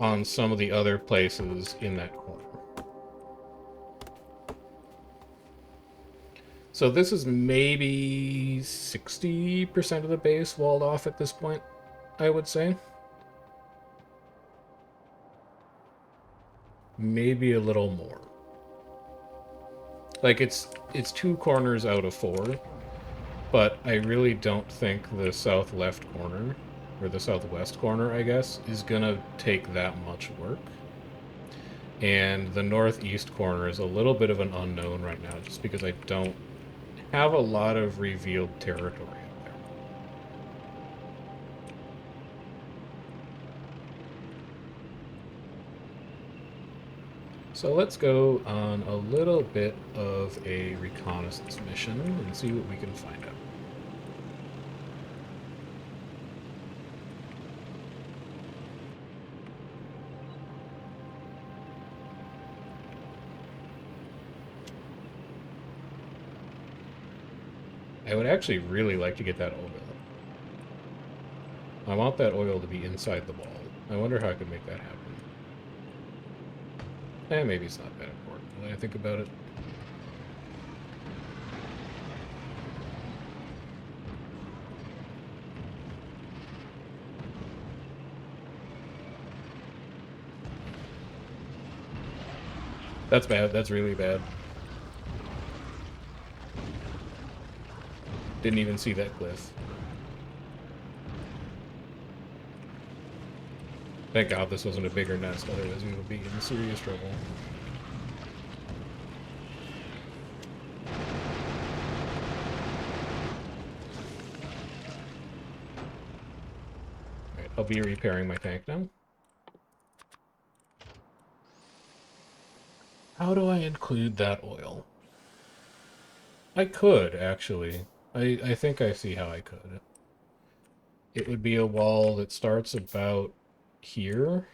on some of the other places in that corner. So this is maybe 60% of the base walled off at this point, I would say. Maybe a little more. Like it's 2 corners out of 4, but I really don't think the south left corner, or the southwest corner, I guess, is gonna take that much work. And the northeast corner is a little bit of an unknown right now, just because I don't have a lot of revealed territory up there. So let's go on a little bit of a reconnaissance mission and see what we can find out. I would actually really like to get that oil. I want that oil to be inside the wall. I wonder how I could make that happen. Maybe it's not that important when I think about it. That's bad. That's really bad. Didn't even see that cliff. Thank God this wasn't a bigger nest, otherwise we would be in serious trouble. Alright, I'll be repairing my tank now. How do I include that oil? I could, actually. I think I see how I could. It would be a wall that starts about here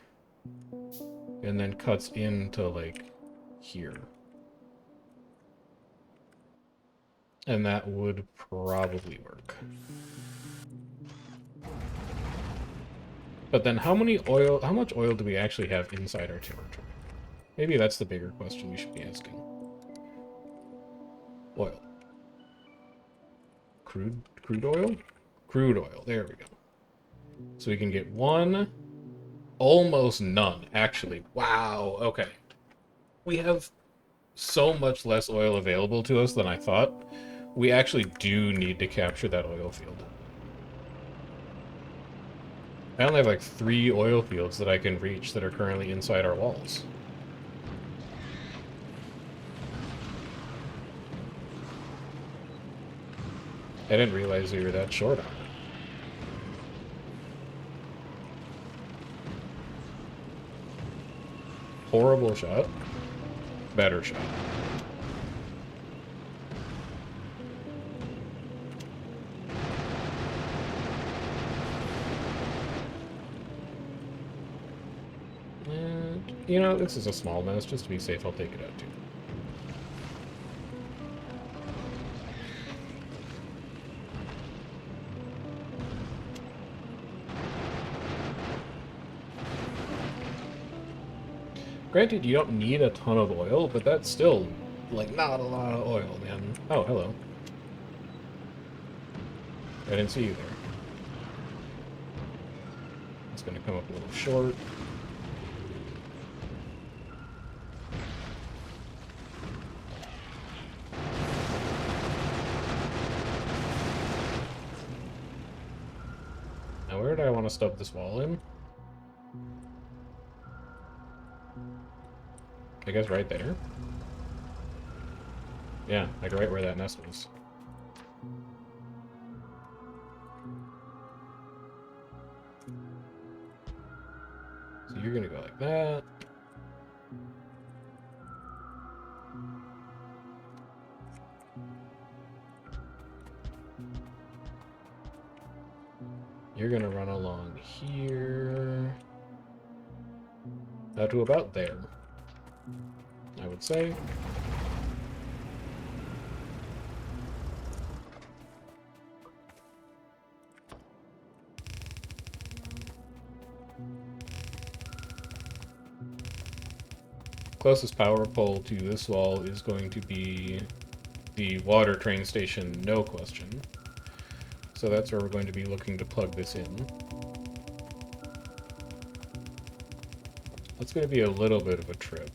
and then cuts into, like, here. And that would probably work. But then how much oil do we actually have inside our territory? Maybe that's the bigger question we should be asking. Oil. Crude oil? Crude oil, there we go. So we can get 1, almost none, actually. Wow, okay. We have so much less oil available to us than I thought. We actually do need to capture that oil field. I only have like 3 oil fields that I can reach that are currently inside our walls. I didn't realize we were that short on it. Horrible shot. Better shot. And, you know, this is a small nest. Just to be safe, I'll take it out too. Granted, you don't need a ton of oil, but that's still, like, not a lot of oil, man. Oh, hello. I didn't see you there. It's gonna come up a little short. Now, where do I want to stub this wall in? I guess right there. Yeah, like right where that nest was. So you're gonna go like that. You're gonna run along here. To about there, I would say. Closest power pole to this wall is going to be the water train station, no question. So that's where we're going to be looking to plug this in. That's going to be a little bit of a trip.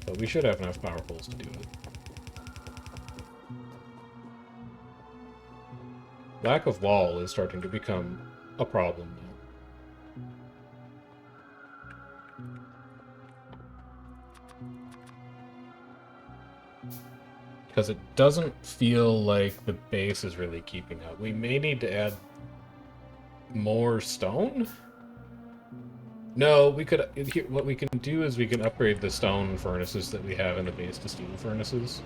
But we should have enough power poles to do it. Lack of wall is starting to become a problem now. Because it doesn't feel like the base is really keeping up. We may need to add more stone? No, we could... What we can do is we can upgrade the stone furnaces that we have in the base to steel furnaces.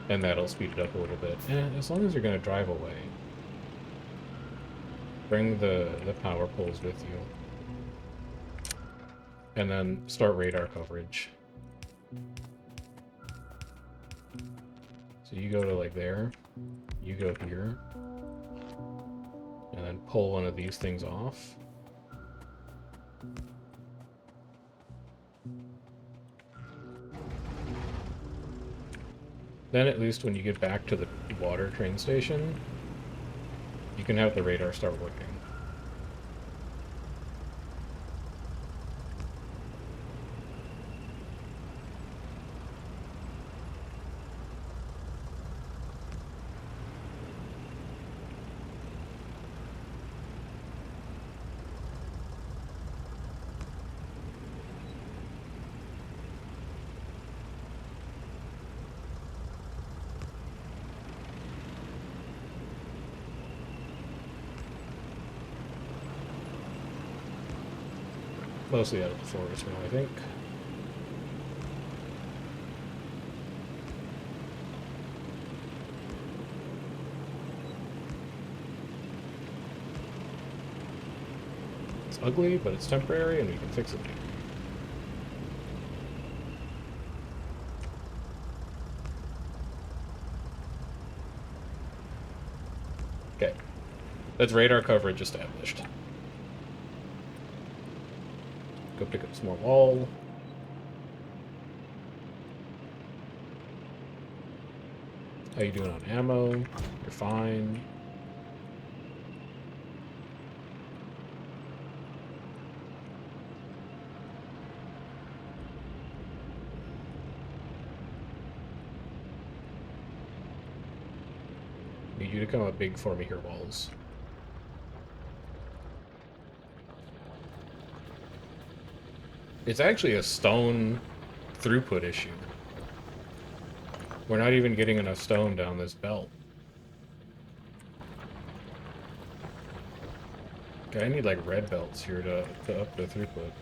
And that'll speed it up a little bit. As long as you're going to drive away. Bring the power poles with you. And then start radar coverage. So you go to like there. You go here. And then pull one of these things off. Then at least when you get back to the water train station, you can have the radar start working. Mostly out of the forest now, I think. It's ugly, but it's temporary, and we can fix it later. Okay. That's radar coverage established. Go pick up some more wall. How you doing on ammo? You're fine. Need you to come up big for me here, walls. It's actually a stone throughput issue. We're not even getting enough stone down this belt. Okay, I need like red belts here to up the throughput.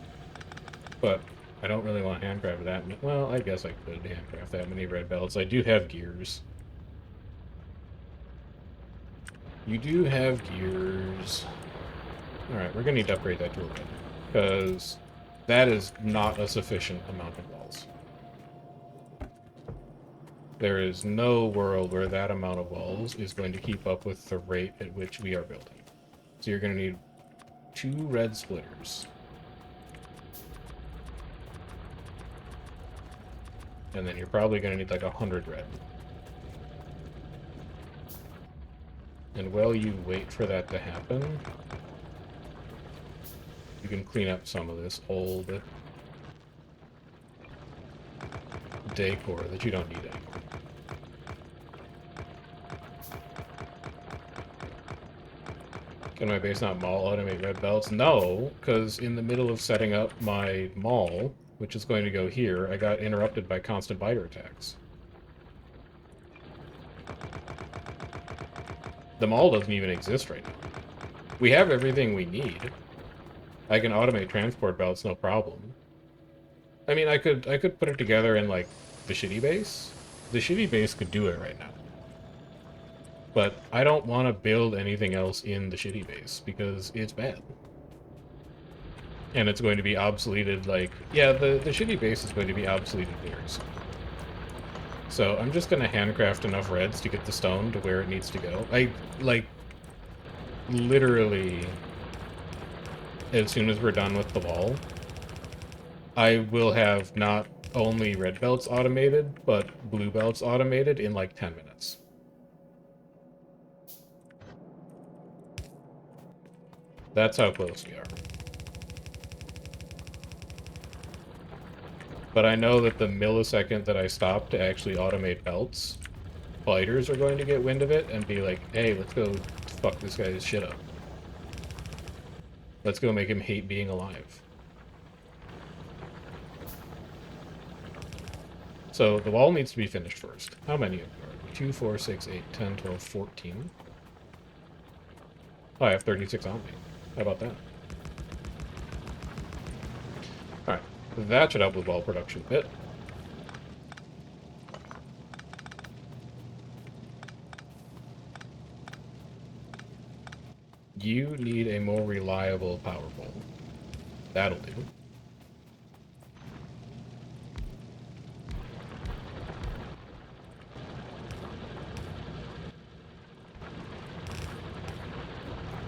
But I don't really want to handcraft that many. Well, I guess I could handcraft that many red belts. I do have gears. You do have gears. Alright, we're gonna need to upgrade that to a red. Because that is not a sufficient amount of walls. There is no world where that amount of walls is going to keep up with the rate at which we are building. So you're going to need 2 red splitters. And then you're probably going to need like 100 red. And while you wait for that to happen, you can clean up some of this old decor that you don't need anymore. Can my base not mall automate red belts? No, because in the middle of setting up my mall, which is going to go here, I got interrupted by constant biter attacks. The mall doesn't even exist right now. We have everything we need. I can automate transport belts, no problem. I mean, I could put it together in, like, the shitty base. The shitty base could do it right now. But I don't want to build anything else in the shitty base, because it's bad. And it's going to be obsoleted, like... Yeah, the shitty base is going to be obsoleted very soon. So I'm just gonna handcraft enough reds to get the stone to where it needs to go. Like, literally, as soon as we're done with the wall, I will have not only red belts automated, but blue belts automated in like 10 minutes. That's how close we are. But I know that the millisecond that I stop to actually automate belts, fighters are going to get wind of it and be like, hey, let's go fuck this guy's shit up. Let's go make him hate being alive. So the wall needs to be finished first. How many of you are? 2, 4, 6, 8, 10, 12, 14. Oh, I have 36 on me. How about that? Alright, that should help with wall production a bit. You need a more reliable power pole. That'll do.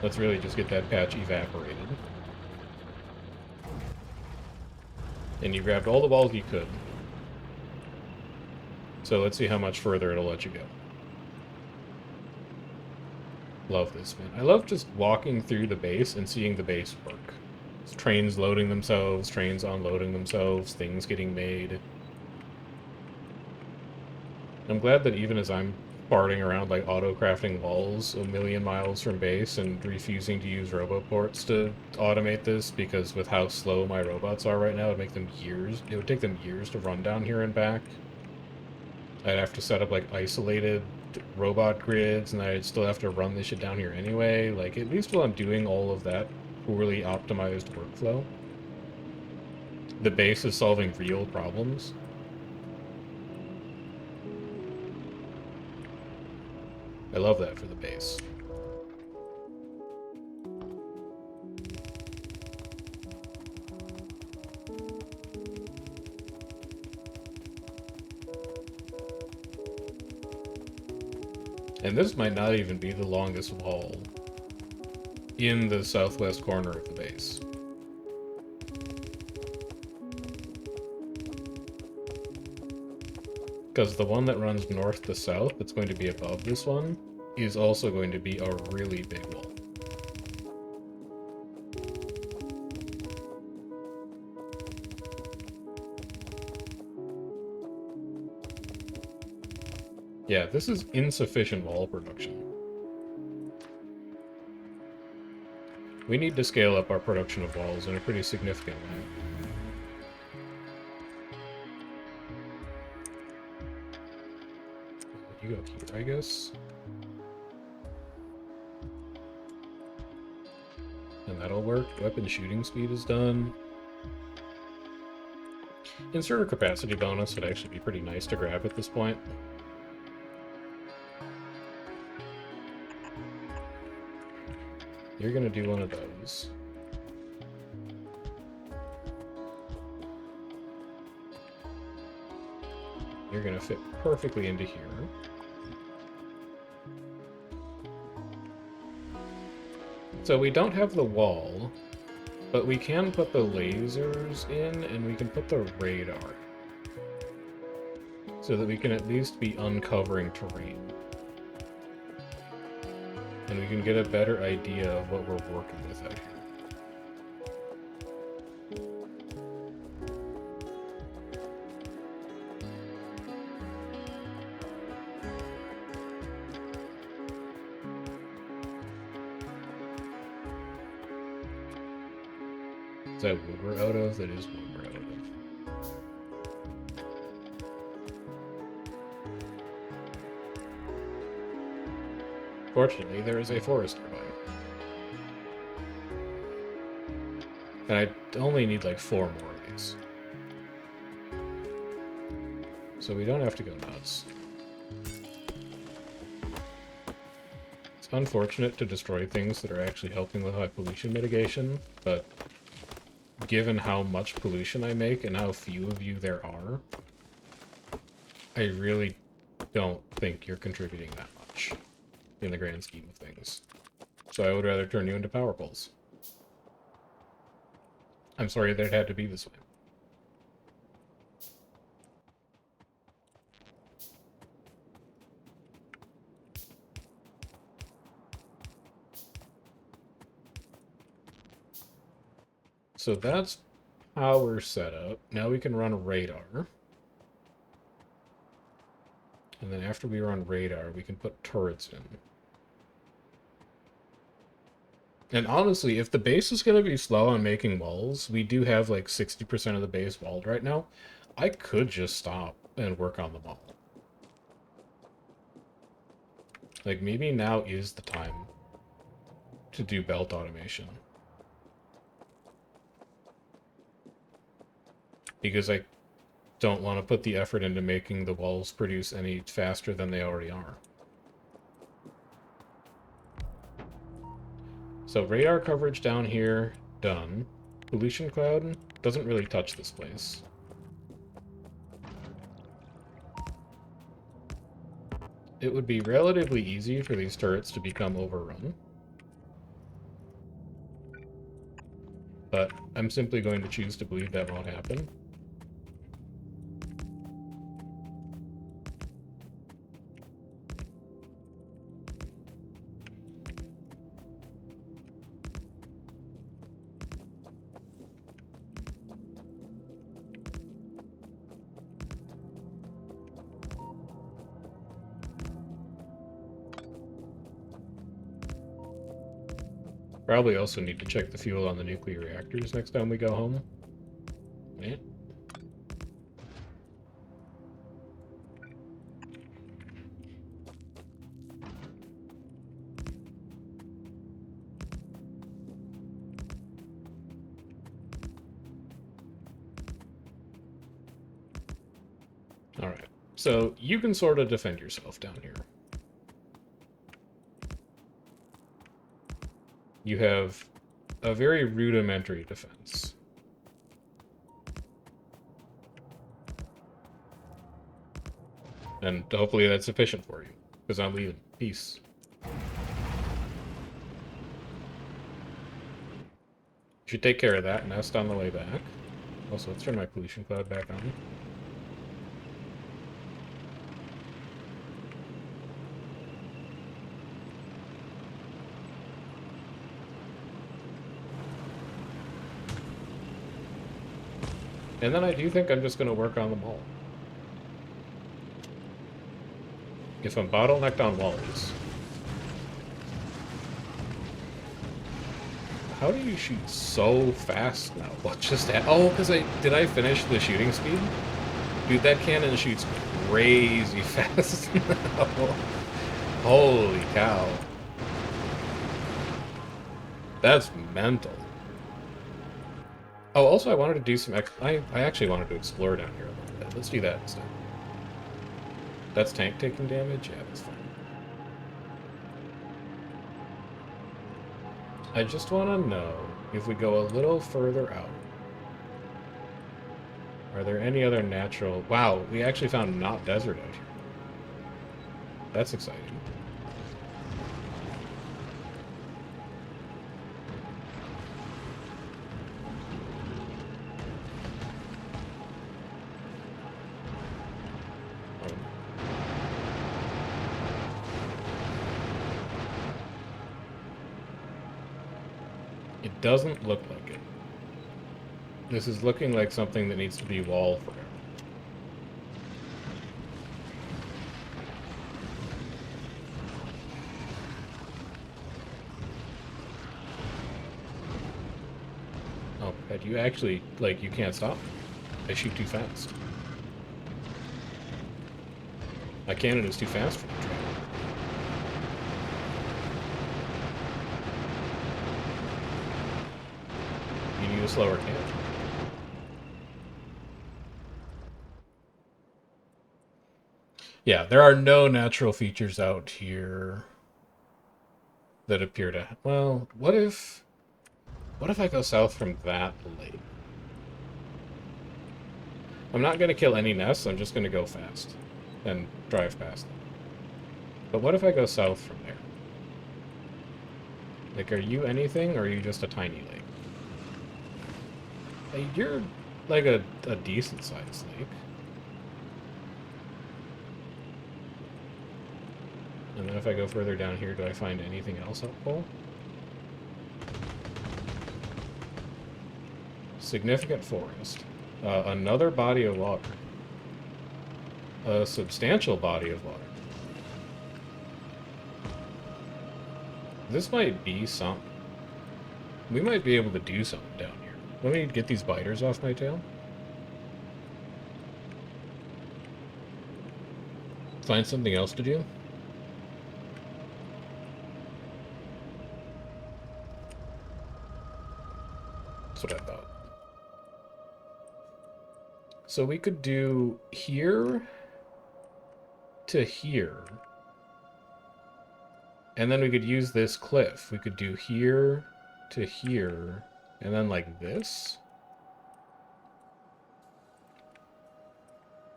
Let's really just get that patch evaporated. And you grabbed all the balls you could. So let's see how much further it'll let you go. Love this, man. I love just walking through the base and seeing the base work. It's trains loading themselves, trains unloading themselves, things getting made. I'm glad that even as I'm farting around like auto-crafting walls a million miles from base and refusing to use roboports to automate this, because with how slow my robots are right now, it would take them years to run down here and back. I'd have to set up like isolated robot grids, and I'd still have to run this shit down here anyway. Like, at least while I'm doing all of that poorly optimized workflow, the base is solving real problems. I love that for the base. And this might not even be the longest wall in the southwest corner of the base. Because the one that runs north to south, that's going to be above this one, is also going to be a really big wall. Yeah, this is insufficient wall production. We need to scale up our production of walls in a pretty significant way. You go here, I guess. And that'll work. Weapon shooting speed is done. Inserter capacity bonus would actually be pretty nice to grab at this point. You're gonna do one of those. You're gonna fit perfectly into here. So we don't have the wall, but we can put the lasers in, and we can put the radar. So that we can at least be uncovering terrain. And we can get a better idea of what we're working with out here. Is that wood we're out of? That is wood we're out of. Fortunately, there is a forest nearby. And I only need like 4 more of these. So we don't have to go nuts. It's unfortunate to destroy things that are actually helping with high pollution mitigation, but given how much pollution I make and how few of you there are, I really don't think you're contributing that much in the grand scheme of things. So I would rather turn you into power poles. I'm sorry that it had to be this way. So that's power setup. Now we can run radar. And then after we run radar, we can put turrets in. And honestly, if the base is going to be slow on making walls, we do have like 60% of the base walled right now. I could just stop and work on the wall. Like, maybe now is the time to do belt automation. Because I don't want to put the effort into making the walls produce any faster than they already are. So radar coverage down here, done. Pollution cloud doesn't really touch this place. It would be relatively easy for these turrets to become overrun. But I'm simply going to choose to believe that won't happen. Probably also need to check the fuel on the nuclear reactors next time we go home. Yeah. Alright, so you can sort of defend yourself down here. You have a very rudimentary defense. And hopefully that's sufficient for you, because I'm leaving. Peace. Should take care of that nest on the way back. Also, let's turn my pollution cloud back on. And then I do think I'm just going to work on them all. If I'm bottlenecked on walls... How do you shoot so fast now? What just happened? Oh, because did I finish the shooting speed? Dude, that cannon shoots crazy fast now. Holy cow. That's mental. Oh, also I wanted to do some... I actually wanted to explore down here a little bit. Let's do that instead. That's tank taking damage? Yeah, that's fine. I just want to know, if we go a little further out, are there any other natural... Wow, we actually found not desert out here. That's exciting. It doesn't look like it. This is looking like something that needs to be wall forever. Oh, but you actually, like, you can't stop me. I shoot too fast. My cannon is too fast for the trap. You need a slower cannon. Yeah, there are no natural features out here that appear to... Well, what if I go south from that lake? I'm not going to kill any nests, I'm just going to go fast. and drive past them. But what if I go south from there? Like, are you anything, or are you just a tiny lake? Hey, you're like a decent-sized lake. And then if I go further down here, do I find anything else helpful? Significant forest. Another body of water. A substantial body of water. This might be something. We might be able to do something down here. Let me get these biters off my tail. Find something else to do. That's what I thought. So we could do here to here. And then we could use this cliff. We could do here to here. And then like this.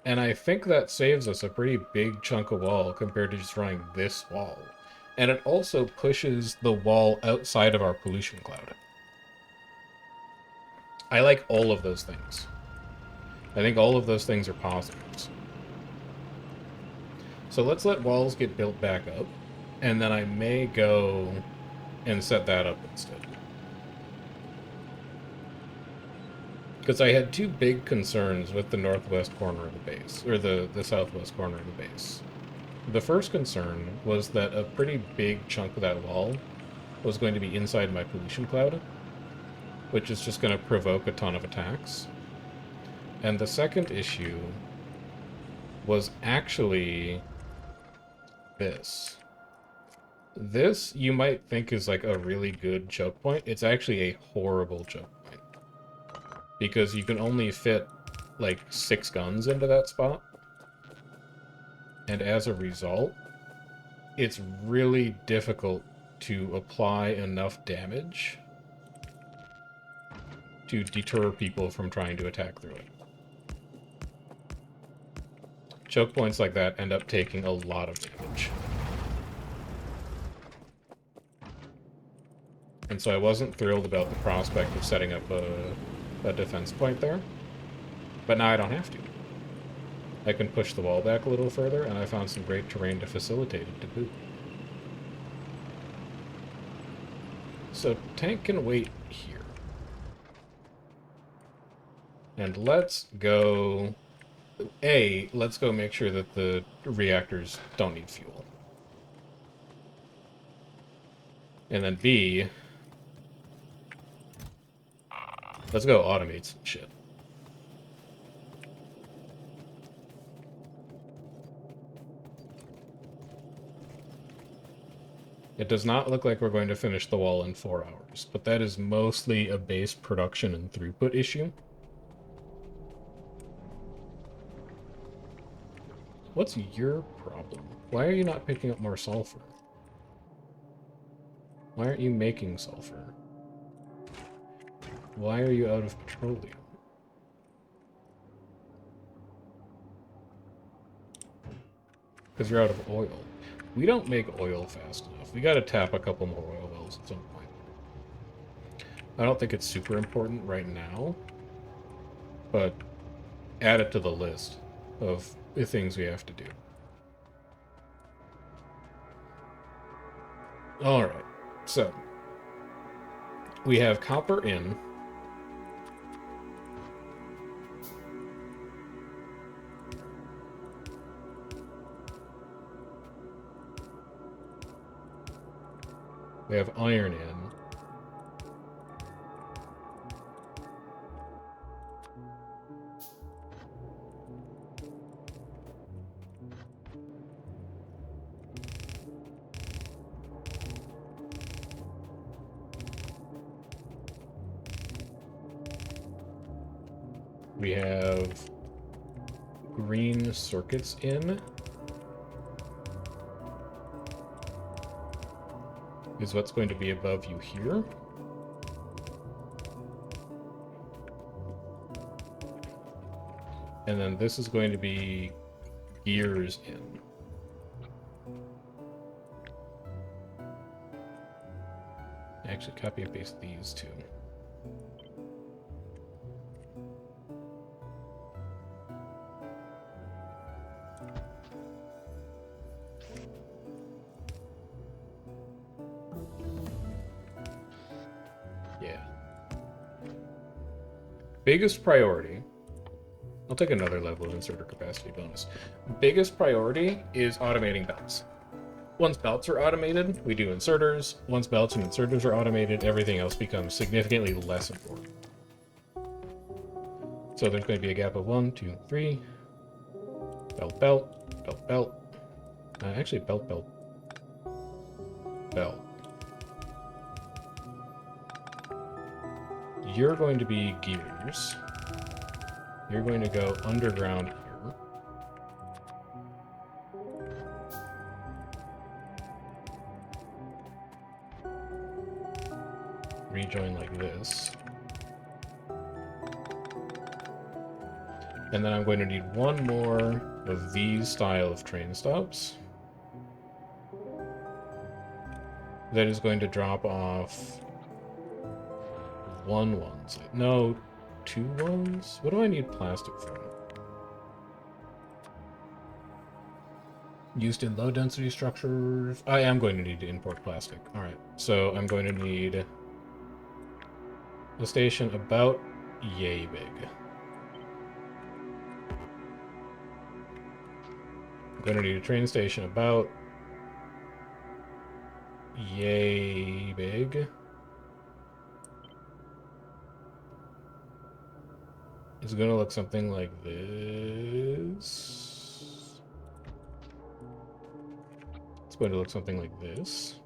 And I think that saves us a pretty big chunk of wall compared to just drawing this wall. And it also pushes the wall outside of our pollution cloud. I like all of those things. I think all of those things are positives. So let's let walls get built back up. And then I may go and set that up instead. Because I had two big concerns with the northwest corner of the base, or the southwest corner of the base. The first concern was that a pretty big chunk of that wall was going to be inside my pollution cloud, which is just going to provoke a ton of attacks. And the second issue was actually this. This, you might think, is like a really good choke point. It's actually a horrible choke point. Because you can only fit like 6 guns into that spot. And as a result, it's really difficult to apply enough damage to deter people from trying to attack through it. Choke points like that end up taking a lot of damage. And so I wasn't thrilled about the prospect of setting up a defense point there. But now I don't have to. I can push the wall back a little further, and I found some great terrain to facilitate it to boot. So tank can wait here. And let's go... let's go make sure that the reactors don't need fuel. And then B, let's go automate some shit. It does not look like we're going to finish the wall in 4 hours, but that is mostly a base production and throughput issue. What's your problem? Why are you not picking up more sulfur? Why aren't you making sulfur? Why are you out of petroleum? Because you're out of oil. We don't make oil fast enough. We gotta tap a couple more oil wells at some point. I don't think it's super important right now, but add it to the list of the things we have to do. Alright, so we have copper in. We have iron in. We have green circuits in. Is what's going to be above you here. And then this is going to be gears in. Actually, copy and paste these two. Yeah. Biggest priority. I'll take another level of inserter capacity bonus. Biggest priority is automating belts. Once belts are automated, we do inserters. Once belts and inserters are automated, everything else becomes significantly less important. So there's going to be a gap of 1, 2, 3. Belt, belt, belt, belt. Actually, belt, belt, belt. You're going to be gears. You're going to go underground here. Rejoin like this. And then I'm going to need one more of these style of train stops. That is going to drop off 1s. No, 2s? What do I need plastic for? Used in low density structures. I am going to need to import plastic. Alright, so I'm going to need a station about yay big. I'm going to need a train station about yay big. It's going to look something like this. It's going to look something like this.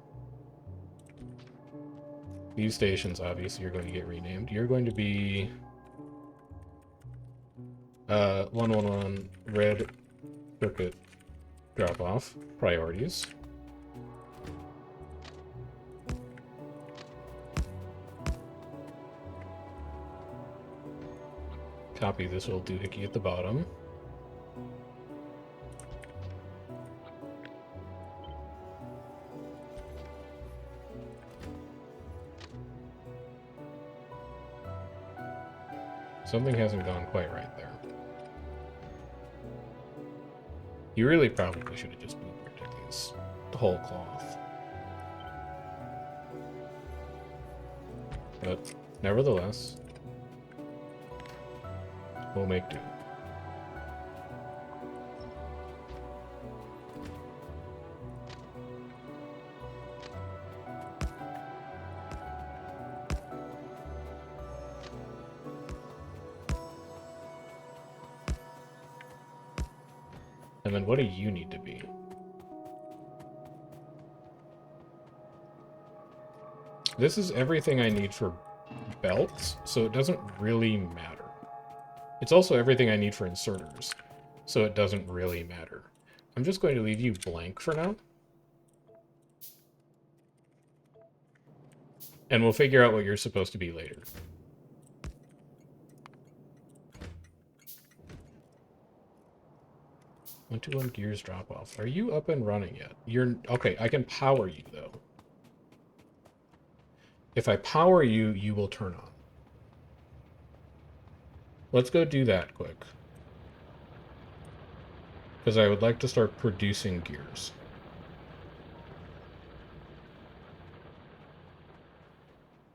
These stations, obviously, are going to get renamed. You're going to be 111 red circuit drop-off priorities. Copy this little doohickey at the bottom. Something hasn't gone quite right there. You really probably should have just bootlicked these whole cloth. But nevertheless, we'll make do. And then what do you need to be? This is everything I need for belts, so it doesn't really matter. It's also everything I need for inserters, so it doesn't really matter. I'm just going to leave you blank for now. And we'll figure out what you're supposed to be later. One to one gears drop off. Are you up and running yet? You're okay. I can power you though. If I power you, you will turn on. Let's go do that quick. Because I would like to start producing gears.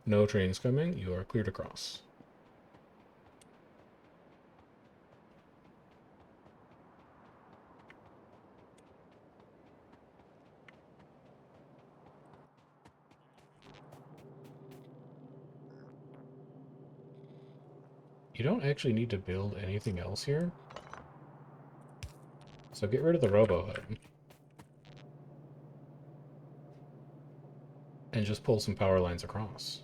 No trains coming. You are cleared across. You don't actually need to build anything else here. So get rid of the robo-hub. And just pull some power lines across.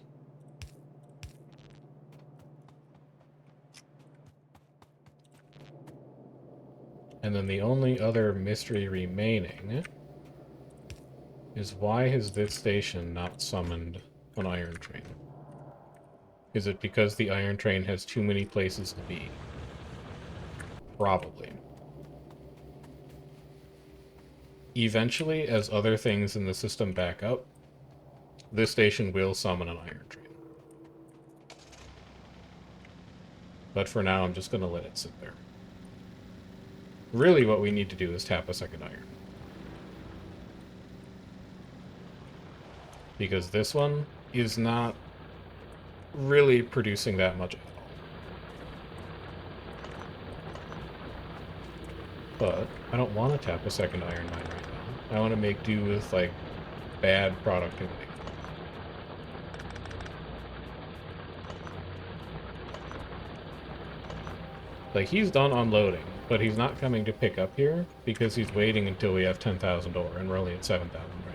And then the only other mystery remaining is why has this station not summoned an iron train? Is it because the iron train has too many places to be? Probably. Eventually, as other things in the system back up, this station will summon an iron train. But for now, I'm just going to let it sit there. Really, what we need to do is tap a second iron. Because this one is not really producing that much at all. But I don't want to tap a second iron mine right now. I want to make do with, like, bad productivity. Like, he's done unloading, but he's not coming to pick up here because he's waiting until we have 10,000 ore, and we're only at 7,000 right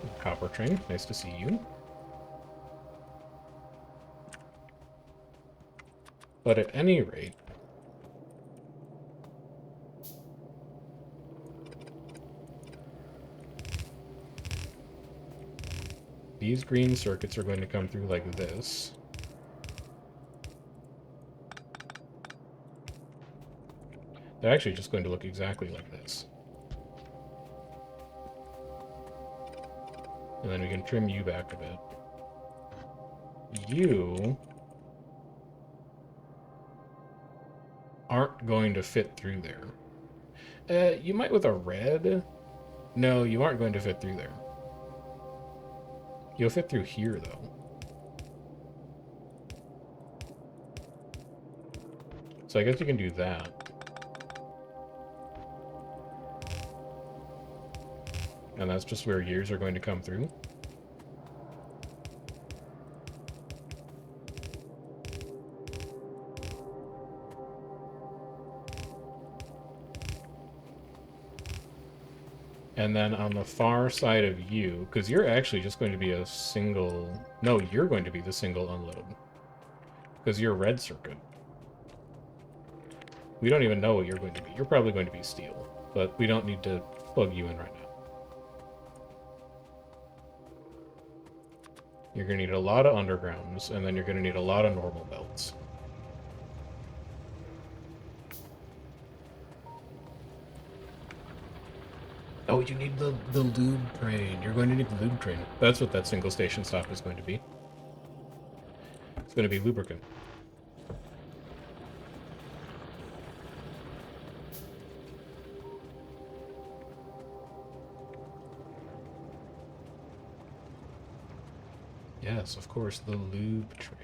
now. Copper train, nice to see you. But at any rate, these green circuits are going to come through like this. They're actually just going to look exactly like this. And then we can trim you back a bit. You aren't going to fit through there. You might with a red. No, you aren't going to fit through there. You'll fit through here, though. So I guess you can do that. And that's just where gears are going to come through. And then on the far side of you, because you're actually just going to be a single... No, you're going to be the single unload. Because you're red circuit. We don't even know what you're going to be. You're probably going to be steel. But we don't need to plug you in right now. You're going to need a lot of undergrounds, and then you're going to need a lot of normal belts. Oh, you need the lube train. You're going to need the lube train. That's what that single station stop is going to be. It's going to be lubricant. Yes, of course, the lube train.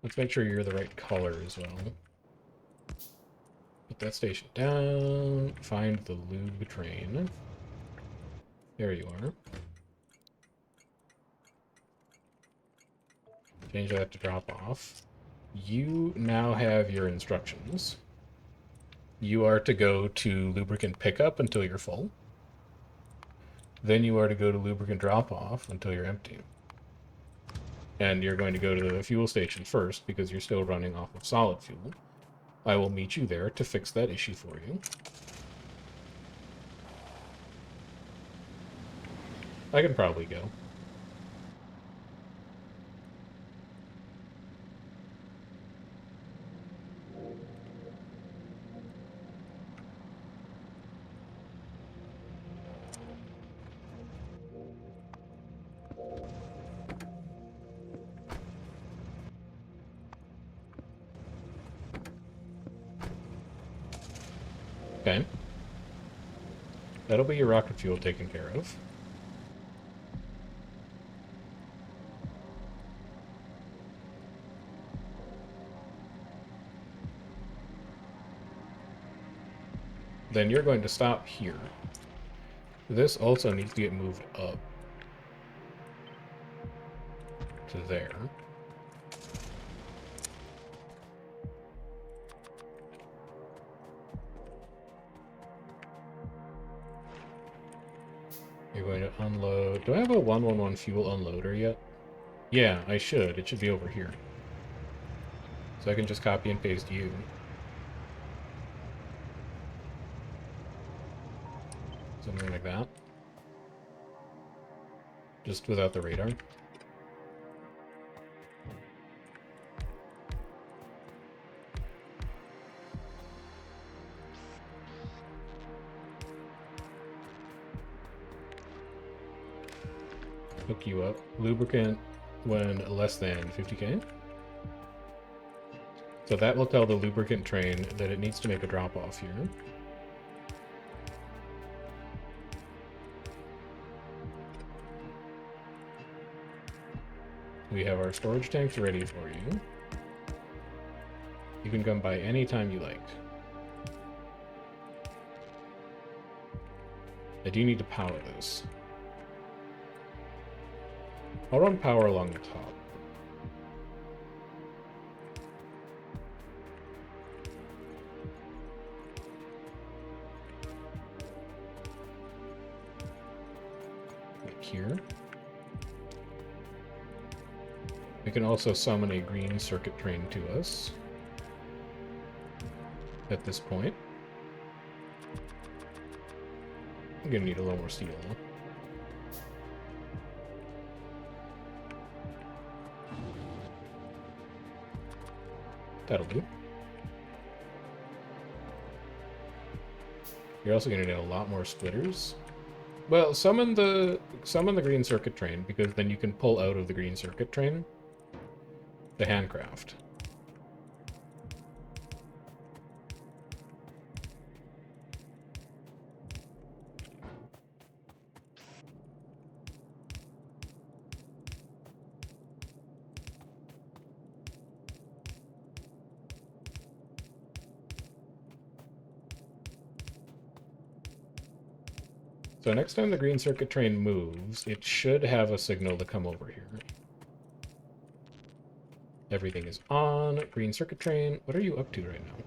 Let's make sure you're the right color as well. Put that station down. Find the lube train. There you are. Change that to drop off. You now have your instructions. You are to go to lubricant pickup until you're full. Then you are to go to lubricant drop off until you're empty. And you're going to go to the fuel station first because you're still running off of solid fuel. I will meet you there to fix that issue for you. I can probably go. Okay. That'll be your rocket fuel taken care of. Then you're going to stop here. This also needs to get moved up to there. You're going to unload. Do I have a 111 fuel unloader yet? Yeah, I should. It should be over here. So I can just copy and paste you. Something like that. Just without the radar. Hook you up. Lubricant when less than 50k. So that will tell the lubricant train that it needs to make a drop off here. We have our storage tanks ready for you. You can come by any time you like. I do need to power this. I'll run power along the top. Like here. We can also summon a green circuit train to us at this point. I'm gonna need a little more steel. That'll do. You're also gonna need a lot more splitters. Well, summon the green circuit train, because then you can pull out of the green circuit train the handcraft. So next time the green circuit train moves, it should have a signal to come over here. Everything is on. Green circuit train. What are you up to right now?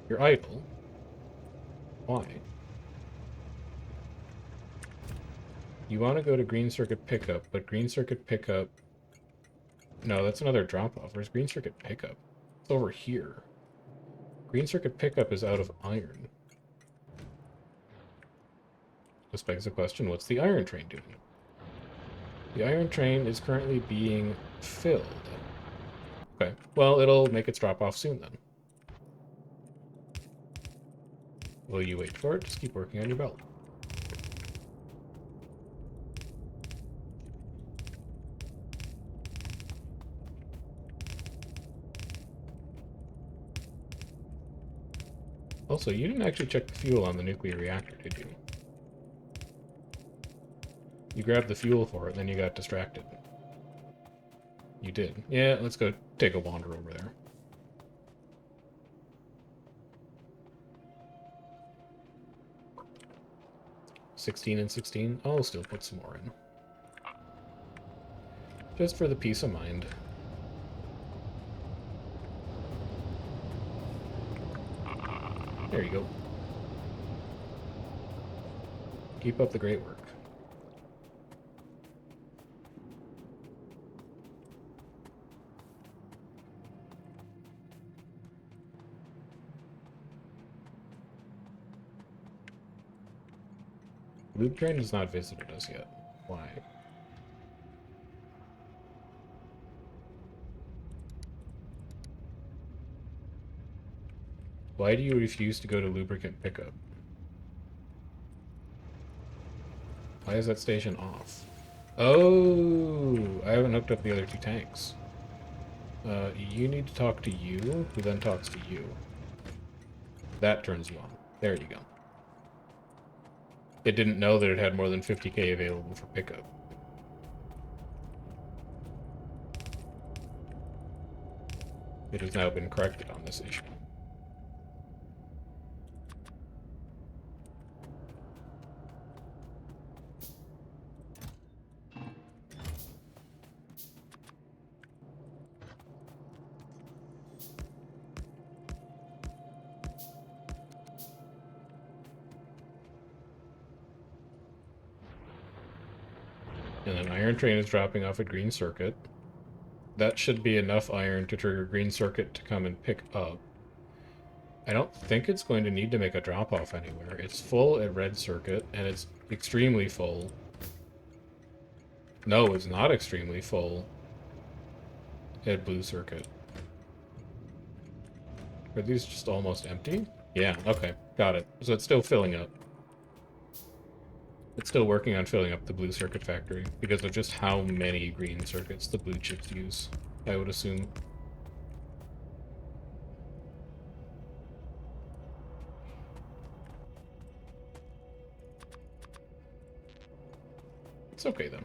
You're idle. Why? You want to go to green circuit pickup, but green circuit pickup... No, that's another drop-off. Where's green circuit pickup? It's over here. Green circuit pickup is out of iron. This begs the question, what's the iron train doing? The iron train is currently being filled. Okay, well, it'll make its drop off soon then. Will you wait for it? Just keep working on your belt. Also, you didn't actually check the fuel on the nuclear reactor, did you? You grabbed the fuel for it, then you got distracted. You did. Yeah, let's go take a wander over there. $16 and $16. I'll still put some more in. Just for the peace of mind. There you go. Keep up the great work. Loop train has not visited us yet. Why? Why do you refuse to go to lubricant pickup? Why is that station off? Oh, I haven't hooked up the other two tanks. You need to talk to you, who then talks to you. That turns you on. There you go. It didn't know that it had more than 50k available for pickup. It has now been corrected on this issue. And then iron train is dropping off at green circuit. That should be enough iron to trigger green circuit to come and pick up. I don't think it's going to need to make a drop-off anywhere. It's full at red circuit, and it's extremely full. No, it's not extremely full at blue circuit. Are these just almost empty? Yeah, okay, got it. So it's still filling up. It's still working on filling up the blue circuit factory because of just how many green circuits the blue chips use, I would assume. It's okay, though.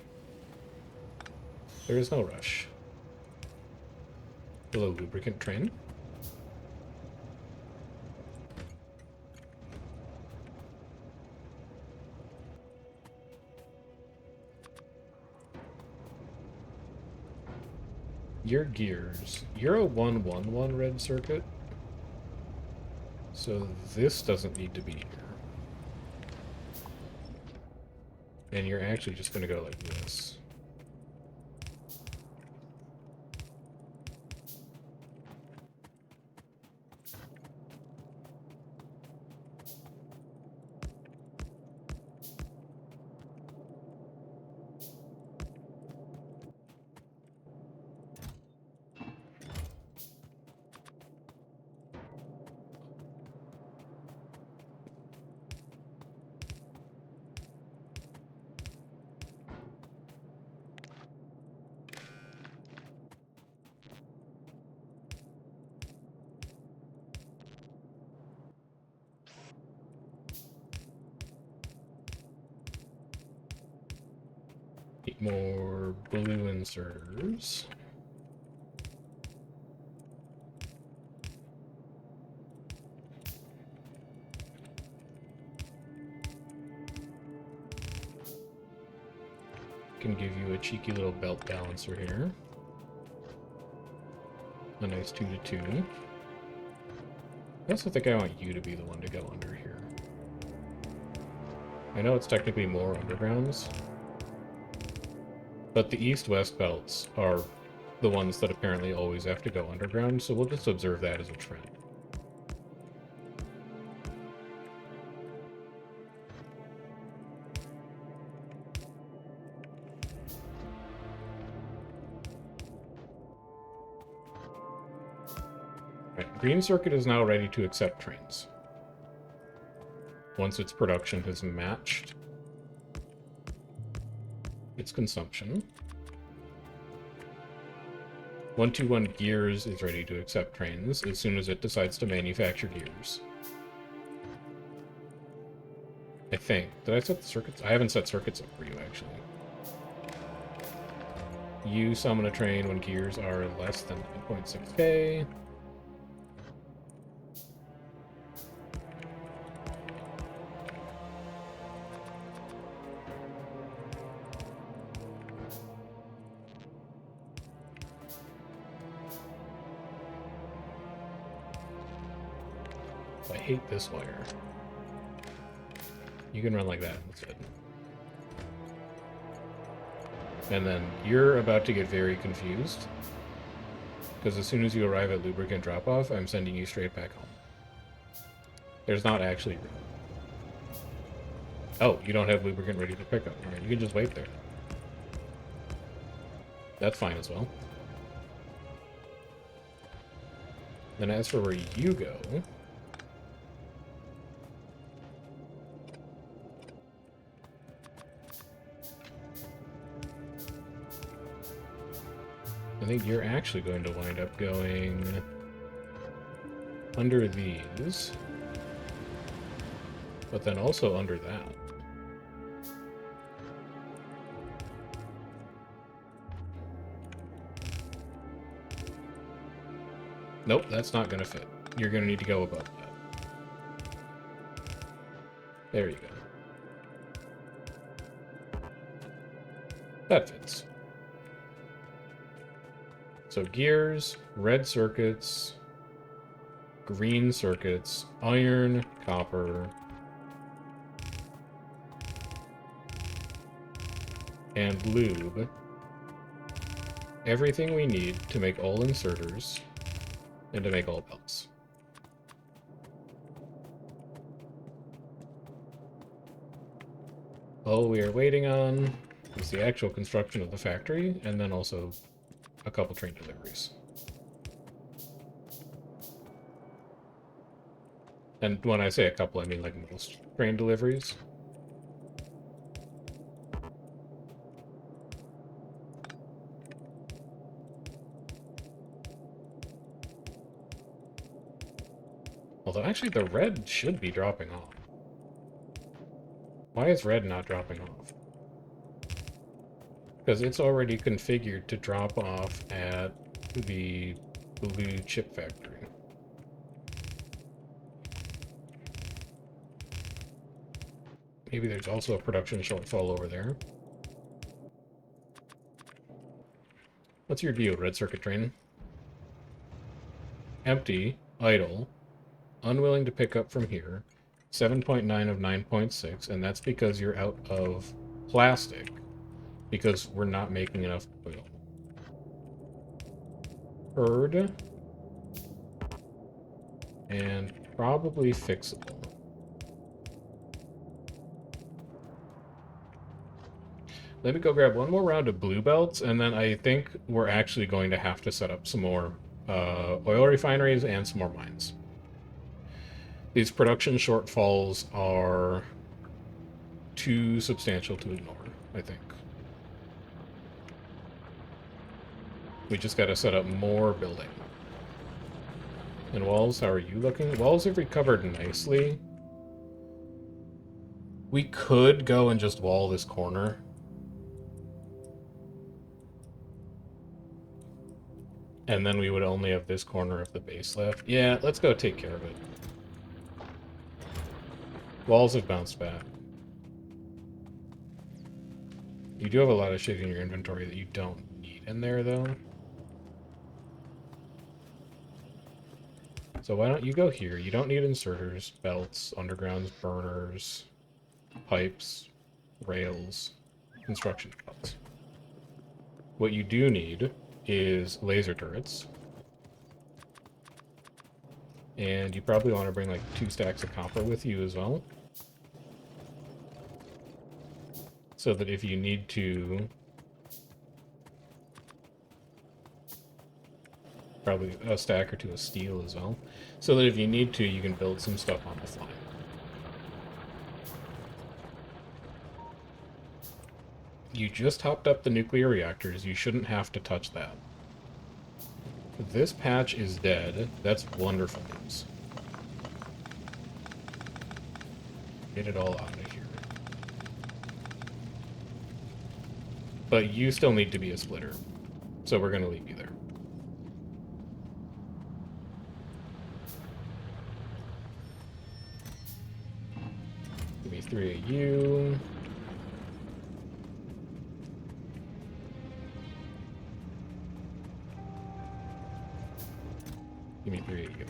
There is no rush. Hello, lubricant train. Your gears. You're a 111 red circuit. So this doesn't need to be here. And you're actually just going to go like this. Need more blue inserters. Can give you a cheeky little belt balancer here. A nice 2 to 2. I also think I want you to be the one to go under here. I know it's technically more undergrounds, but the east-west belts are the ones that apparently always have to go underground, so we'll just observe that as a trend. Right, green circuit is now ready to accept trains. Once its production has matched its consumption. 121 Gears is ready to accept trains as soon as it decides to manufacture gears. I think. Did I set the circuits? I haven't set circuits up for you, actually. You summon a train when gears are less than 9.6k. I hate this wire. You can run like that instead. And then you're about to get very confused, because as soon as you arrive at lubricant drop-off, I'm sending you straight back home. There's not actually room. Oh, you don't have lubricant ready to pick up. Alright, you can just wait there. That's fine as well. Then as for where you go... I think you're actually going to wind up going under these, but then also under that. Nope, that's not going to fit. You're going to need to go above that. There you go. That fits. So gears, red circuits, green circuits, iron, copper. and lube everything we need to make all inserters and to make all belts. All we are waiting on is the actual construction of the factory, and then also a couple train deliveries. And when I say a couple, I mean like most train deliveries. Although actually the red should be dropping off. Why is red not dropping off? Because it's already configured to drop off at the blue chip factory. Maybe there's also a production shortfall over there. What's your deal, red circuit train? Empty, idle, unwilling to pick up from here. 7.9 of 9.6, and that's because you're out of plastic. Because we're not making enough oil. Herd. And probably fixable. Let me go grab one more round of blue belts, and then I think we're actually going to have to set up some more oil refineries and some more mines. These production shortfalls are too substantial to ignore, I think. We just got to set up more building. And walls, how are you looking? Walls have recovered nicely. We could go and just wall this corner. And then we would only have this corner of the base left. Yeah, let's go take care of it. Walls have bounced back. You do have a lot of shit in your inventory that you don't need in there, though. So why don't you go here? You don't need inserters, belts, undergrounds, burners, pipes, rails, construction belts. What you do need is laser turrets. And you probably want to bring like 2 stacks of copper with you as well. So that if you need to... Probably a stack or 2 of steel as well. So that if you need to, you can build some stuff on the fly. You just hopped up the nuclear reactors. You shouldn't have to touch that. This patch is dead. That's wonderful news. Get it all out of here. But you still need to be a splitter. So we're going to leave you there. Give me 3 of you. Give me 3 of you.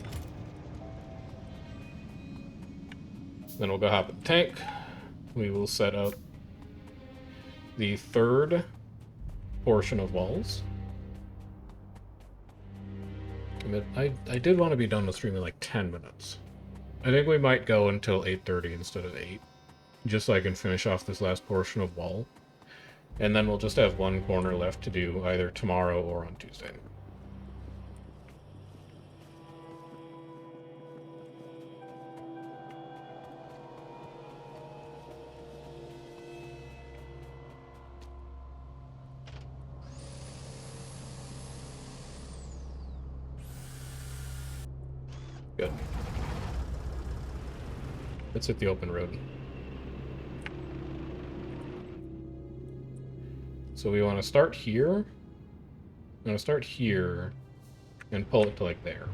Then we'll go hop in the tank. We will set up the 3rd portion of walls. I did want to be done with streaming like 10 minutes. I think we might go until 8:30 instead of 8. Just so I can finish off this last portion of wall. And then we'll just have one corner left to do either tomorrow or on Tuesday. Good. Let's hit the open road. So we want to start here. I'm going to start here and pull it to like there.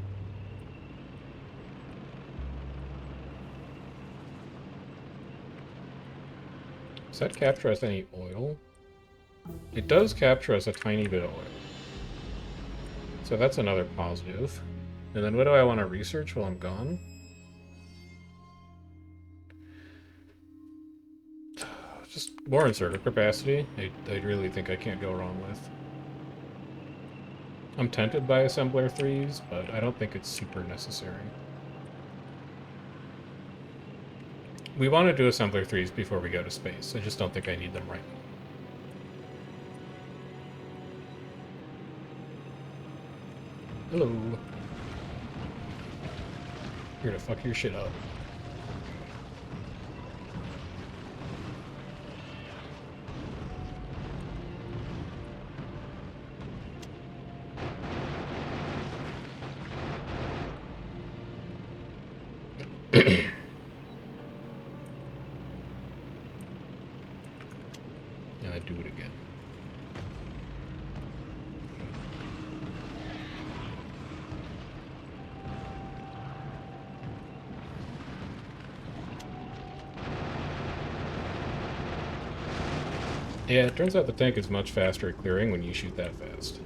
Does that capture us any oil? It does capture us a tiny bit of oil. So that's another positive. And then what do I want to research while I'm gone? Just More inserter capacity, I really think I can't go wrong with. I'm tempted by assembler 3s, but I don't think it's super necessary. We want to do assembler 3s before we go to space. I just don't think I need them right now. Hello. Here to fuck your shit up. And I do it again. Yeah, it turns out the tank is much faster at clearing when you shoot that fast.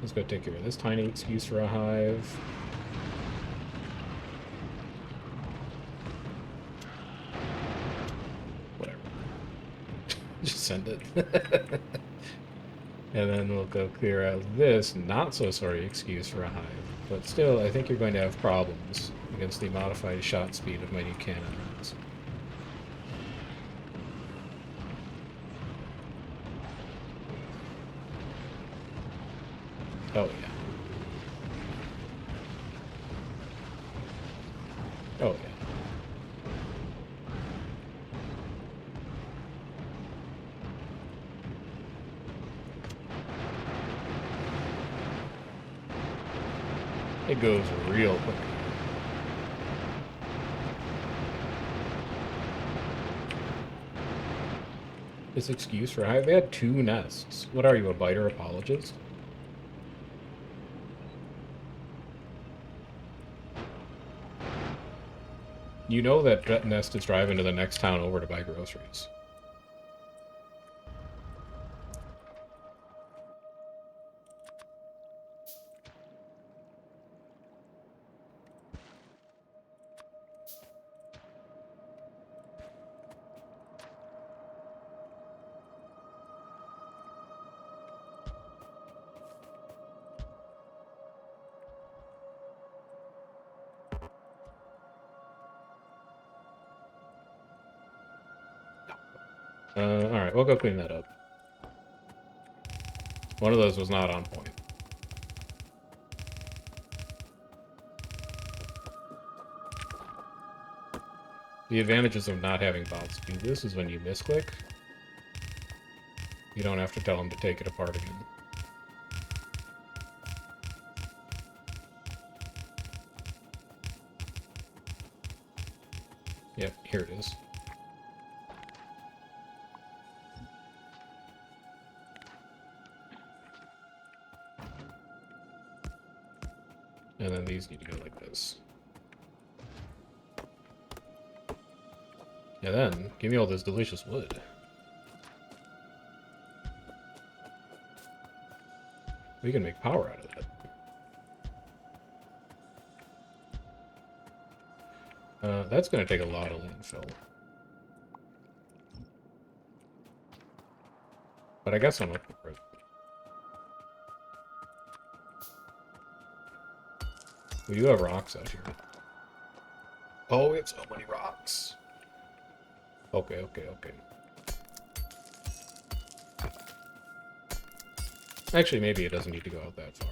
Let's go take care of this tiny excuse for a hive. Whatever. Just send it. And then we'll go clear out this not-so-sorry excuse for a hive. But still, I think you're going to have problems against the modified shot speed of my new cannons. Oh, yeah. Oh, yeah. It goes real quick. This excuse for hive, they had 2 nests. What are you, a biter apologist? You know that nest is driving to the next town over to buy groceries. Alright, we'll go clean that up. One of those was not on point. The advantages of not having bots do this is when you misclick, you don't have to tell them to take it apart again. Yep, here it is. And then these need to go like this. And then, give me all this delicious wood. We can make power out of that. That's going to take a lot of landfill. But I guess I'm up for it. We do have rocks out here. Oh, we have so many rocks. Okay, okay, okay. Actually, maybe it doesn't need to go out that far.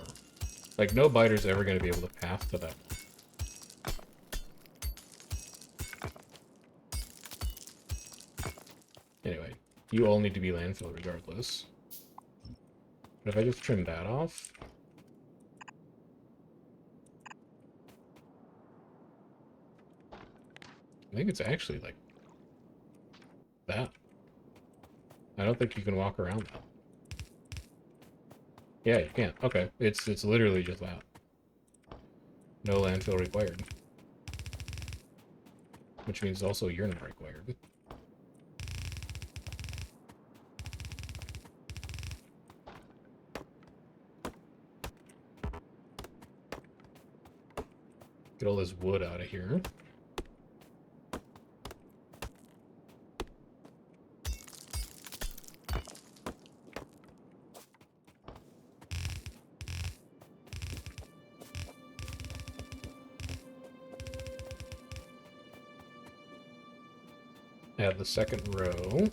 Like, no biter's ever going to be able to path to that. Anyway, you all need to be landfill regardless. But if I just trim that off... I think it's actually like that. I don't think you can walk around that. Yeah, you can't. Okay, it's literally just that. No landfill required. Which means also you're not required. Get all this wood out of here. Add the second row.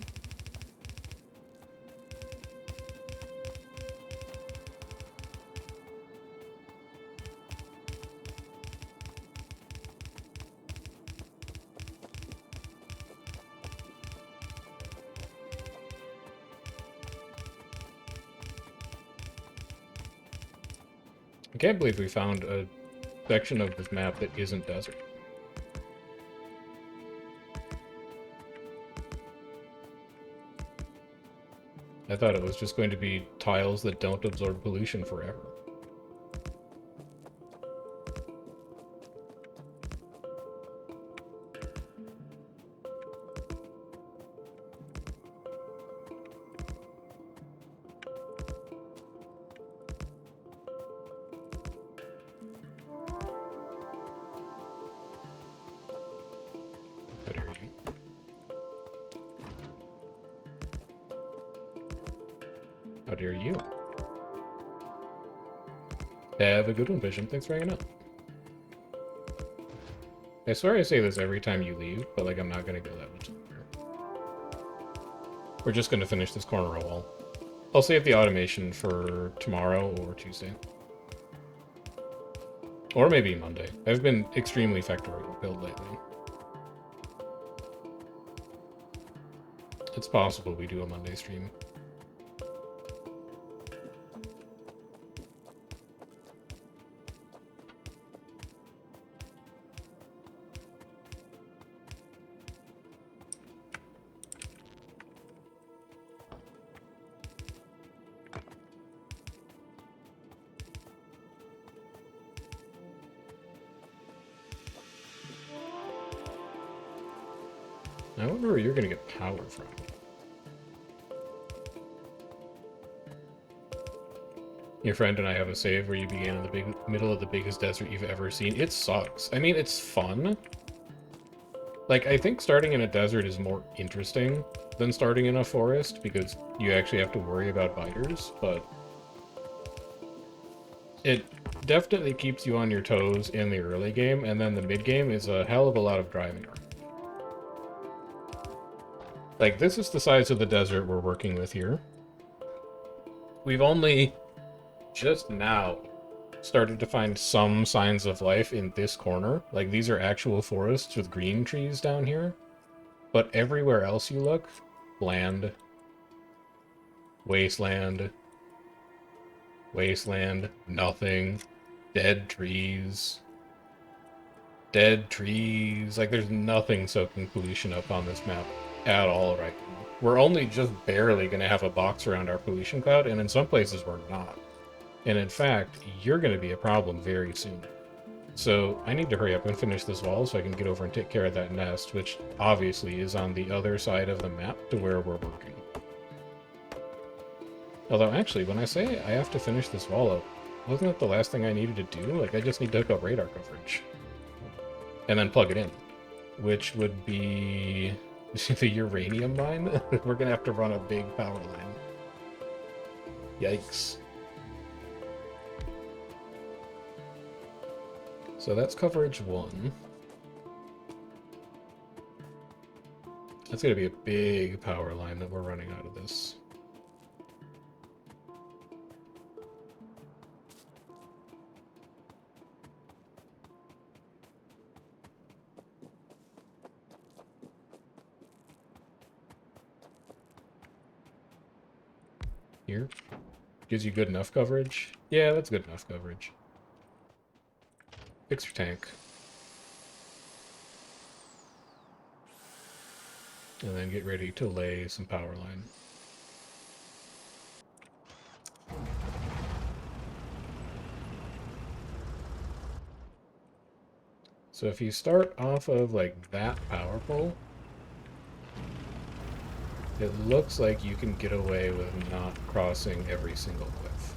I can't believe we found a section of this map that isn't desert. I thought it was just going to be tiles that don't absorb pollution forever. How dare you? Have a good one, Vision. Thanks for hanging out. I swear I say this every time you leave, but like I'm not gonna go that much longer. We're just gonna finish this corner wall. I'll save the automation for tomorrow or Tuesday. Or maybe Monday. I've been extremely Factorio build lately. It's possible we do a Monday stream. I wonder where you're going to get power from. Your friend and I have a save where you began in the middle of the biggest desert you've ever seen. It sucks. I mean, it's fun. Like, I think starting in a desert is more interesting than starting in a forest because you actually have to worry about biters, but it definitely keeps you on your toes in the early game, and then the mid-game is a hell of a lot of driving around. Like, this is the size of the desert we're working with here. We've only just now started to find some signs of life in this corner. Like, these are actual forests with green trees down here. But everywhere else you look, land, wasteland, wasteland, nothing, dead trees. Dead trees. Like, there's nothing soaking pollution up on this map at all right now. We're only just barely going to have a box around our pollution cloud, and in some places we're not. And in fact, you're going to be a problem very soon. So I need to hurry up and finish this wall so I can get over and take care of that nest, which obviously is on the other side of the map to where we're working. Although actually, when I say I have to finish this wall up, wasn't that the last thing I needed to do? Like, I just need to hook up radar coverage. And then plug it in. Which would be the uranium mine? We're gonna have to run a big power line. Yikes. So that's coverage 1. That's gonna be a big power line that we're running out of this. Here. Gives you good enough coverage? Yeah, that's good enough coverage. Fix your tank. And then get ready to lay some power line. So if you start off of like that power pole, it looks like you can get away with not crossing every single cliff.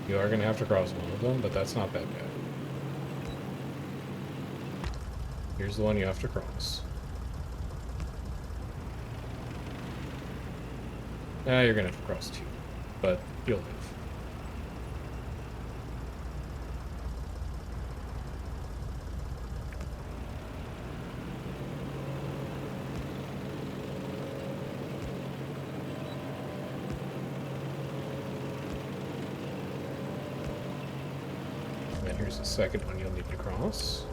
You are going to have to cross one of them, but that's not that bad. Here's the one you have to cross. You're going to have to cross two, but you'll live. And here's the second one you'll need to cross.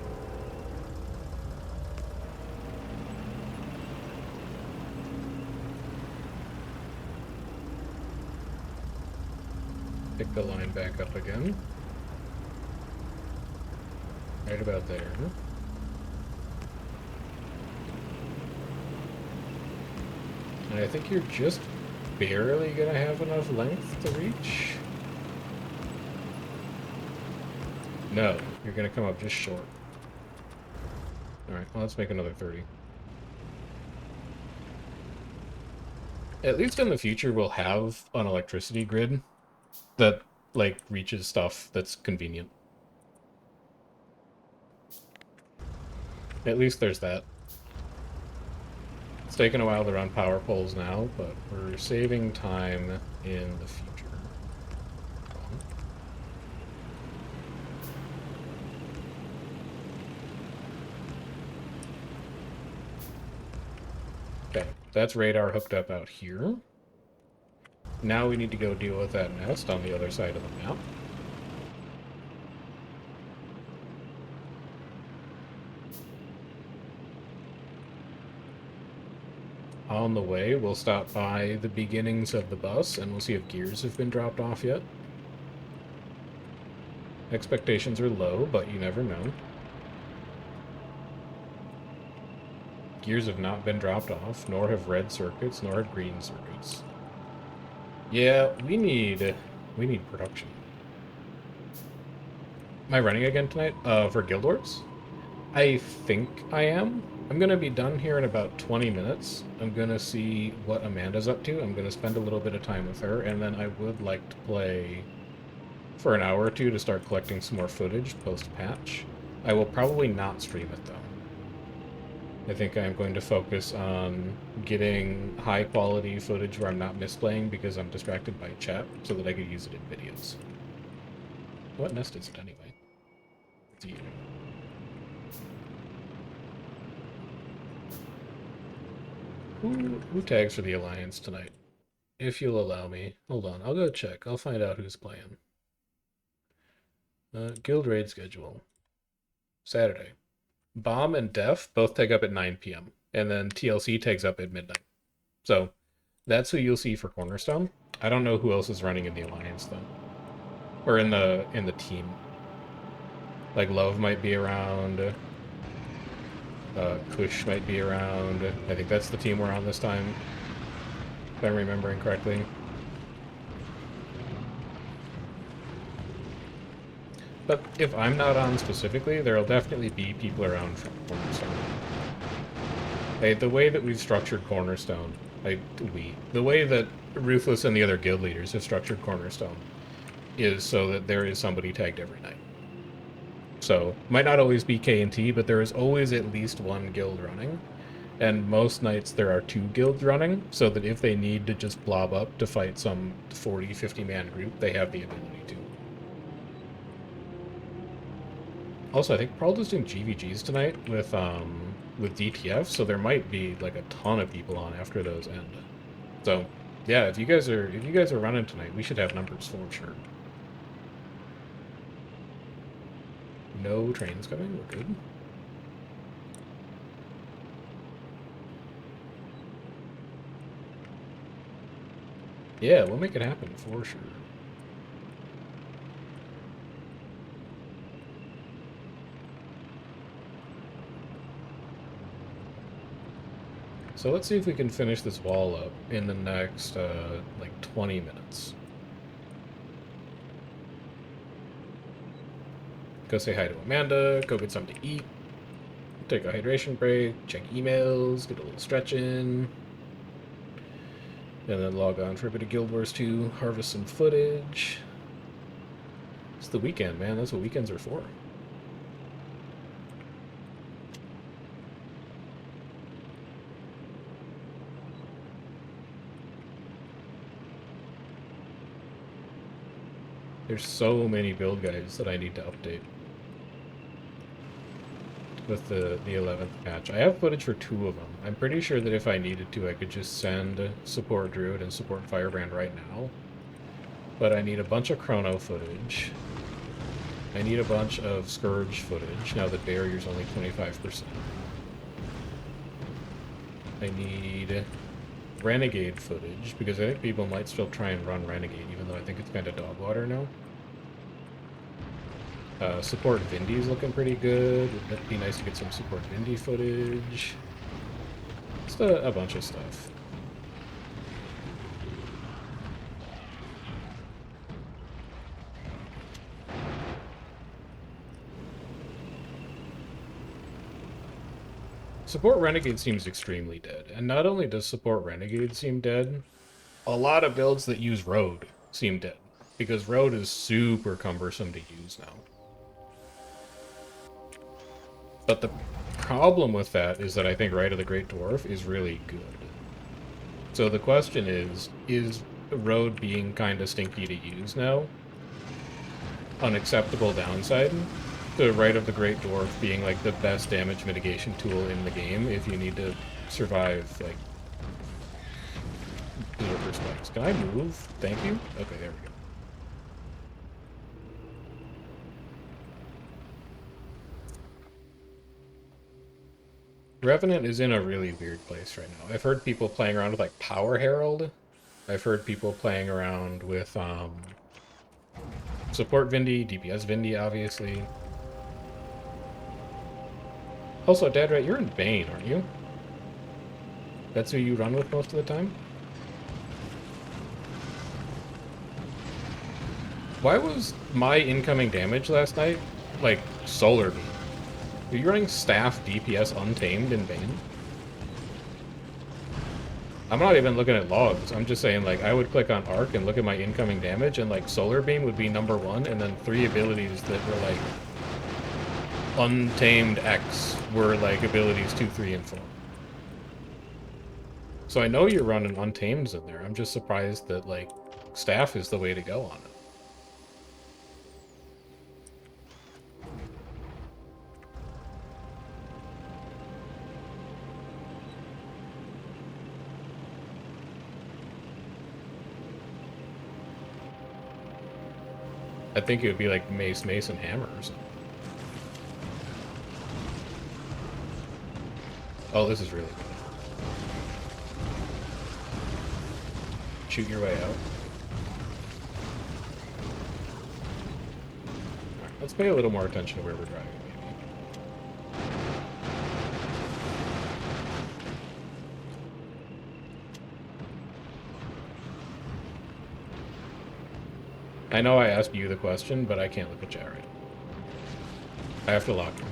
Pick the line back up again. Right about there. And I think you're just barely gonna have enough length to reach. No, you're gonna come up just short. Alright, well, let's make another 30. At least in the future, we'll have an electricity grid that, like, reaches stuff that's convenient. At least there's that. It's taken a while to run power poles now, but we're saving time in the future. Okay, that's radar hooked up out here. Now we need to go deal with that nest on the other side of the map. On the way, we'll stop by the beginnings of the bus, and we'll see if gears have been dropped off yet. Expectations are low, but you never know. Gears have not been dropped off, nor have red circuits, nor have green circuits. Yeah, we need production. Am I running again tonight? For Guild Wars? I think I am. I'm gonna be done here in about 20 minutes. I'm gonna see what Amanda's up to. I'm gonna spend a little bit of time with her, and then I would like to play for an hour or two to start collecting some more footage post-patch. I will probably not stream it, though. I think I'm going to focus on getting high-quality footage where I'm not misplaying because I'm distracted by chat, so that I could use it in videos. What nest is it, anyway? It's you. Who tags for the Alliance tonight? If you'll allow me. Hold on, I'll go check. I'll find out who's playing. Guild raid schedule. Saturday. Bomb and Def both tag up at 9 p.m. And then TLC tags up at midnight. So, that's who you'll see for Cornerstone. I don't know who else is running in the Alliance, though. Or in the team. Like, Love might be around. Kush might be around. I think that's the team we're on this time, if I'm remembering correctly. But if I'm not on specifically, there'll definitely be people around from Cornerstone. Hey, the way that we've structured Cornerstone, the way that Ruthless and the other guild leaders have structured Cornerstone is so that there is somebody tagged every night. So, might not always be K&T, but there is always at least one guild running. And most nights there are 2 guilds running, so that if they need to just blob up to fight some 40, 50-man group, they have the ability to. Also, I think Pearl is doing GVGs tonight with DTF, so there might be like a ton of people on after those end. So, yeah, if you guys are running tonight, we should have numbers for sure. No trains coming, we're good. Yeah, we'll make it happen for sure. So let's see if we can finish this wall up in the next, like 20 minutes. Go say hi to Amanda, go get something to eat, take a hydration break, check emails, get a little stretch in, and then log on for a bit of Guild Wars 2, harvest some footage. It's the weekend, man. That's what weekends are for. There's so many build guides that I need to update with the 11th patch. I have footage for 2 of them. I'm pretty sure that if I needed to, I could just send support Druid and support Firebrand right now. But I need a bunch of Chrono footage. I need a bunch of Scourge footage, now that barrier's only 25%. I need Renegade footage, because I think people might still try and run Renegade, even though I think it's kind of dog water now. Support Vindy's looking pretty good. It'd be nice to get some support Vindy footage. Just a bunch of stuff. Support Renegade seems extremely dead. And not only does support Renegade seem dead, a lot of builds that use Road seem dead. Because Road is super cumbersome to use now. But the problem with that is that I think Rite of the Great Dwarf is really good. So the question is Road being kind of stinky to use now unacceptable downside to Rite of the Great Dwarf being like the best damage mitigation tool in the game if you need to survive like Berserker spikes? Can I move? Thank you? Okay, there we go. Revenant is in a really weird place right now. I've heard people playing around with like Power Herald. I've heard people playing around with support Vindy, DPS Vindy, obviously. Also, Dadrat, you're in Bane, aren't you? That's who you run with most of the time? Why was my incoming damage last night like Solar Beam? Are you running staff DPS Untamed in Bane? I'm not even looking at logs. I'm just saying, like, I would click on Arc and look at my incoming damage, and, like, Solar Beam would be #1, and then 3 abilities that were, like, Untamed X were, like, abilities 2, 3, and 4. So I know you're running Untameds in there. I'm just surprised that, like, staff is the way to go on it. I think it would be like Mace, Mace, and Hammer or something. Oh, this is really good. Shoot your way out. Right, let's pay a little more attention to where we're driving, maybe. I know I asked you the question, but I can't look at chat right. I have to lock him.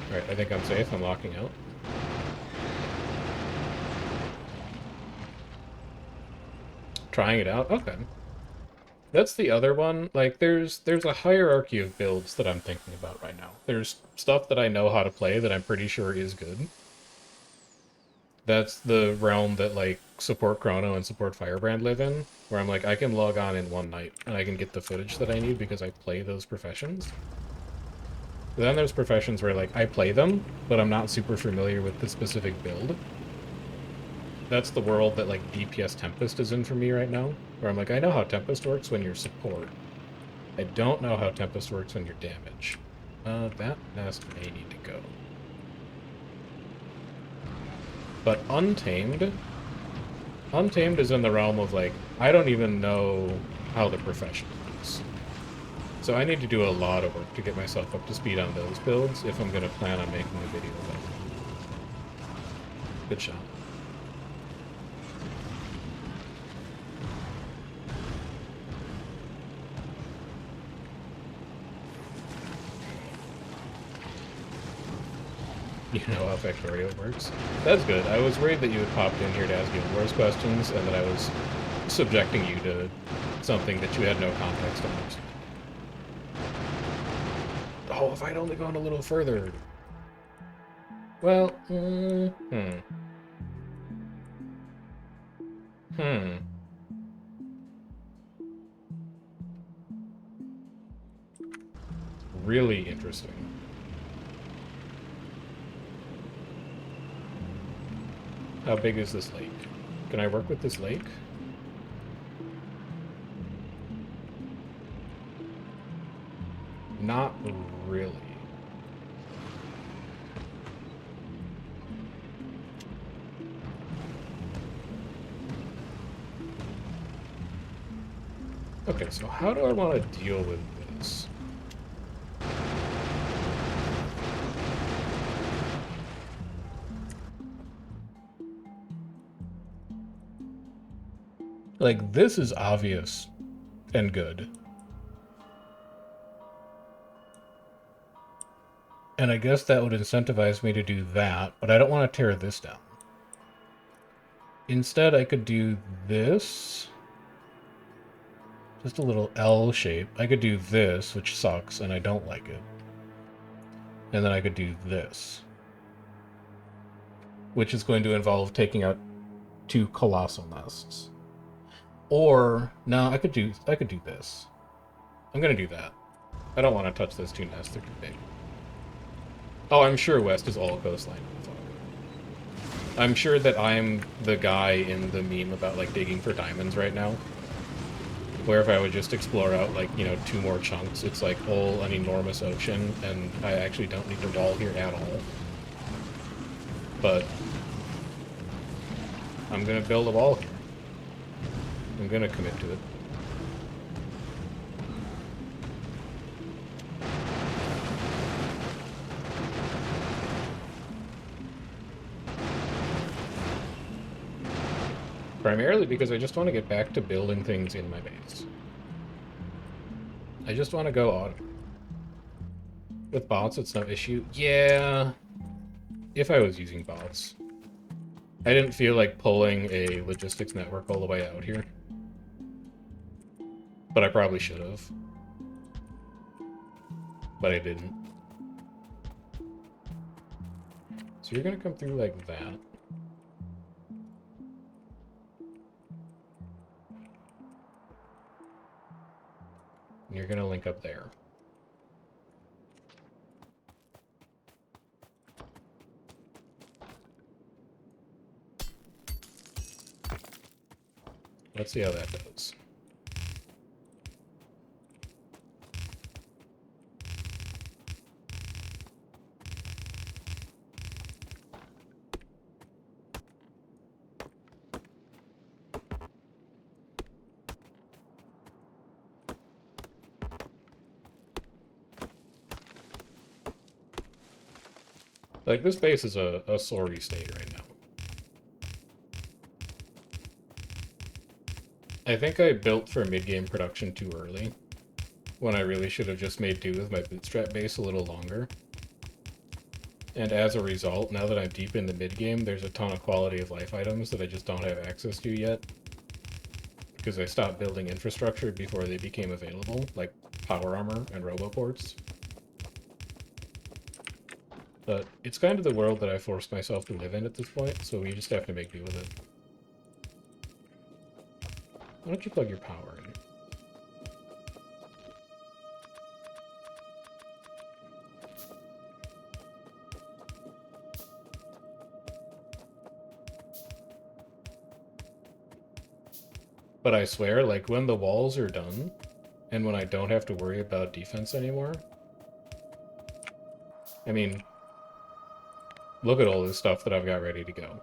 Alright, I think I'm safe. I'm locking out. Trying it out? Okay. That's the other one. Like, there's a hierarchy of builds that I'm thinking about right now. There's stuff that I know how to play that I'm pretty sure is good. That's the realm that, like, support Chrono and support Firebrand live in, where I'm like, I can log on in one night, and I can get the footage that I need because I play those professions. But then there's professions where, like, I play them, but I'm not super familiar with the specific build. That's the world that, like, DPS Tempest is in for me right now, where I'm like, I know how Tempest works when you're support. I don't know how Tempest works when you're damage. That nest may need to go. But Untamed is in the realm of, like, I don't even know how the profession works. So I need to do a lot of work to get myself up to speed on those builds if I'm going to plan on making a video about them. Good shot. You know how Factorio works. That's good. I was worried that you had popped in here to ask Guild Wars questions, and that I was subjecting you to something that you had no context on. Oh, if I'd only gone a little further. Well, Really interesting. How big is this lake? Can I work with this lake? Not really. Okay, so how do I want to deal with this? Like, this is obvious and good. And I guess that would incentivize me to do that, but I don't want to tear this down. Instead, I could do this. Just a little L shape. I could do this, which sucks, and I don't like it. And then I could do this, which is going to involve taking out 2 colossal nests. Or, no, I could do this. I'm gonna do that. I don't want to touch those 2 nests, they're too big. Oh, I'm sure west is all coastline. I'm sure that I'm the guy in the meme about, like, digging for diamonds right now. Where if I would just explore out, like, you know, 2 more chunks, it's like all an enormous ocean, and I actually don't need a wall here at all. But I'm gonna build a wall here. I'm gonna commit to it. Primarily because I just want to get back to building things in my base. I just want to go auto. With bots, it's no issue. Yeah, if I was using bots. I didn't feel like pulling a logistics network all the way out here. But I probably should have. But I didn't. So you're gonna come through like that. And you're gonna link up there. Let's see how that goes. Like, this base is a sorry state right now. I think I built for mid-game production too early, when I really should have just made do with my bootstrap base a little longer. And as a result, now that I'm deep in the mid-game, there's a ton of quality of life items that I just don't have access to yet. Because I stopped building infrastructure before they became available, like power armor and roboports. But it's kind of the world that I forced myself to live in at this point, so we just have to make do with it. Why don't you plug your power in? But I swear, like, when the walls are done, and when I don't have to worry about defense anymore, I mean, look at all this stuff that I've got ready to go.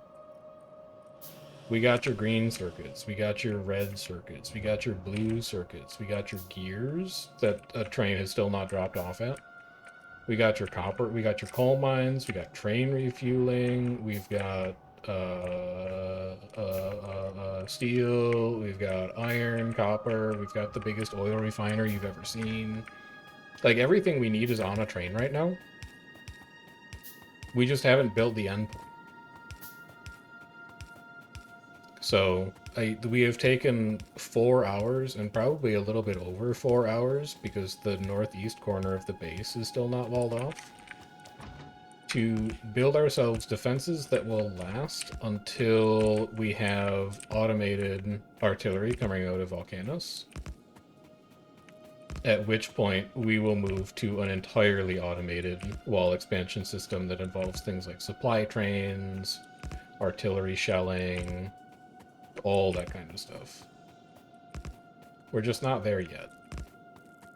We got your green circuits, we got your red circuits, we got your blue circuits, we got your gears that a train has still not dropped off at. We got your copper, we got your coal mines, we got train refueling, we've got steel, we've got iron, copper, we've got the biggest oil refinery you've ever seen. Like, everything we need is on a train right now. We just haven't built the endpoint. So we have taken 4 hours, and probably a little bit over 4 hours, because the northeast corner of the base is still not walled off, to build ourselves defenses that will last until we have automated artillery coming out of volcanoes. At which point, we will move to an entirely automated wall expansion system that involves things like supply trains, artillery shelling, all that kind of stuff. We're just not there yet.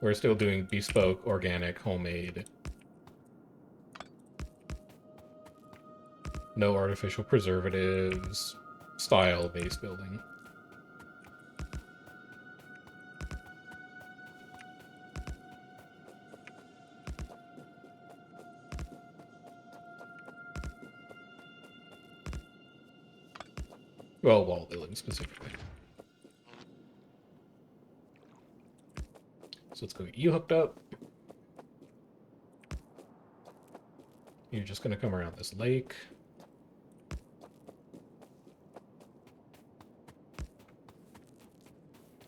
We're still doing bespoke, organic, homemade. No artificial preservatives, style base building. Well, wall building specifically. So let's go get you hooked up. You're just going to come around this lake.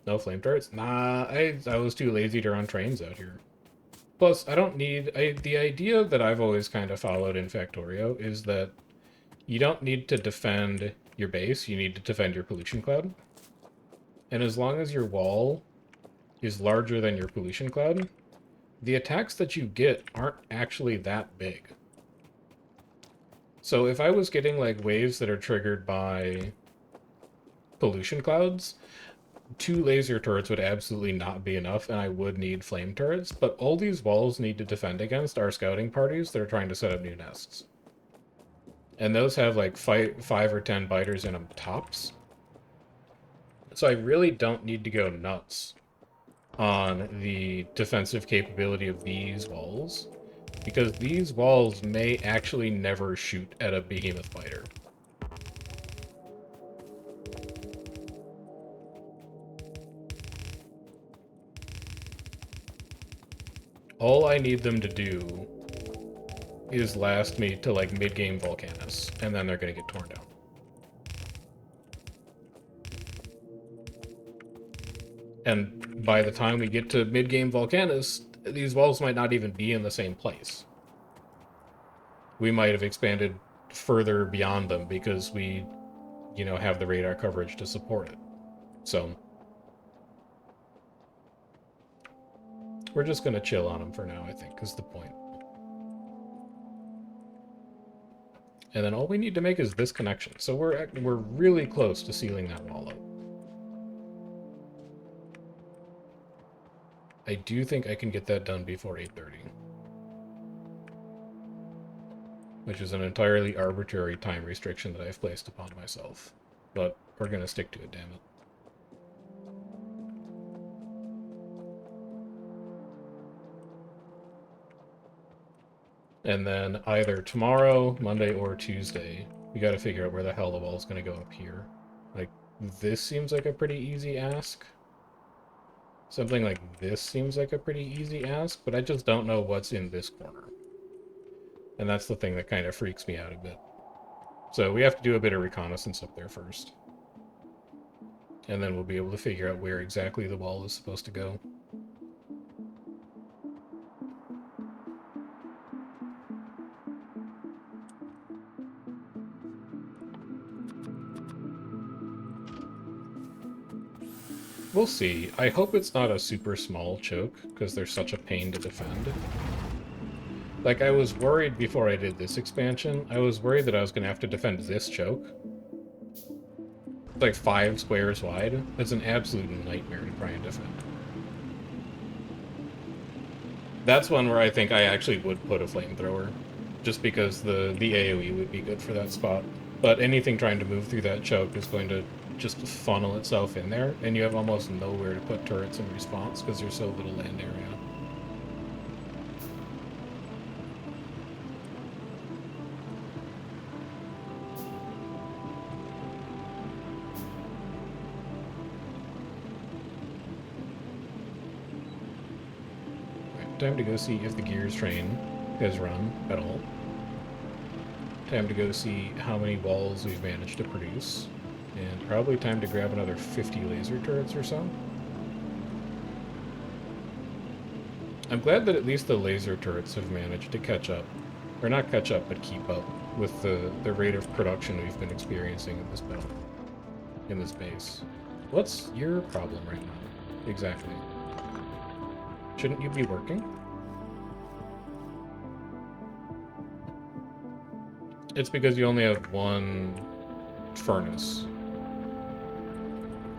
No flame turrets? Nah, I was too lazy to run trains out here. Plus, I don't need... the idea that I've always kind of followed in Factorio is that you don't need to defend your base, you need to defend your pollution cloud. And as long as your wall is larger than your pollution cloud, the attacks that you get aren't actually that big. So if I was getting, like, waves that are triggered by pollution clouds, 2 laser turrets would absolutely not be enough, and I would need flame turrets, but all these walls need to defend against are scouting parties that are trying to set up new nests. And those have, like, 5 or 10 biters in them tops. So I really don't need to go nuts on the defensive capability of these walls, because these walls may actually never shoot at a behemoth biter. All I need them to do is last me to, like, mid-game Volcanus, and then they're gonna get torn down. And by the time we get to mid-game Volcanus, these walls might not even be in the same place. We might have expanded further beyond them because we, you know, have the radar coverage to support it. So we're just going to chill on them for now, I think, is the point. And then all we need to make is this connection. So we're really close to sealing that wall up. I do think I can get that done before 8:30. Which is an entirely arbitrary time restriction that I've placed upon myself. But we're going to stick to it, damn it. And then either tomorrow, Monday, or Tuesday, we got to figure out where the hell the wall's going to go up here. Like, this seems like a pretty easy ask. Something like this seems like a pretty easy ask, but I just don't know what's in this corner. And that's the thing that kind of freaks me out a bit. So we have to do a bit of reconnaissance up there first. And then we'll be able to figure out where exactly the wall is supposed to go. We'll see. I hope it's not a super small choke, because they're such a pain to defend. Like, I was worried before I did this expansion, I was worried that I was going to have to defend this choke. It's like 5 squares wide. It's an absolute nightmare to try and defend. That's one where I think I actually would put a flamethrower, just because the AoE would be good for that spot. But anything trying to move through that choke is going to just funnel itself in there, and you have almost nowhere to put turrets in response because there's so little land area. Right, time to go see if the gears train has run at all. Time to go see how many walls we've managed to produce. And probably time to grab another 50 laser turrets or so. I'm glad that at least the laser turrets have managed to catch up. Or not catch up, but keep up with the rate of production we've been experiencing in this build. In this base. What's your problem right now? Exactly. Shouldn't you be working? It's because you only have one furnace.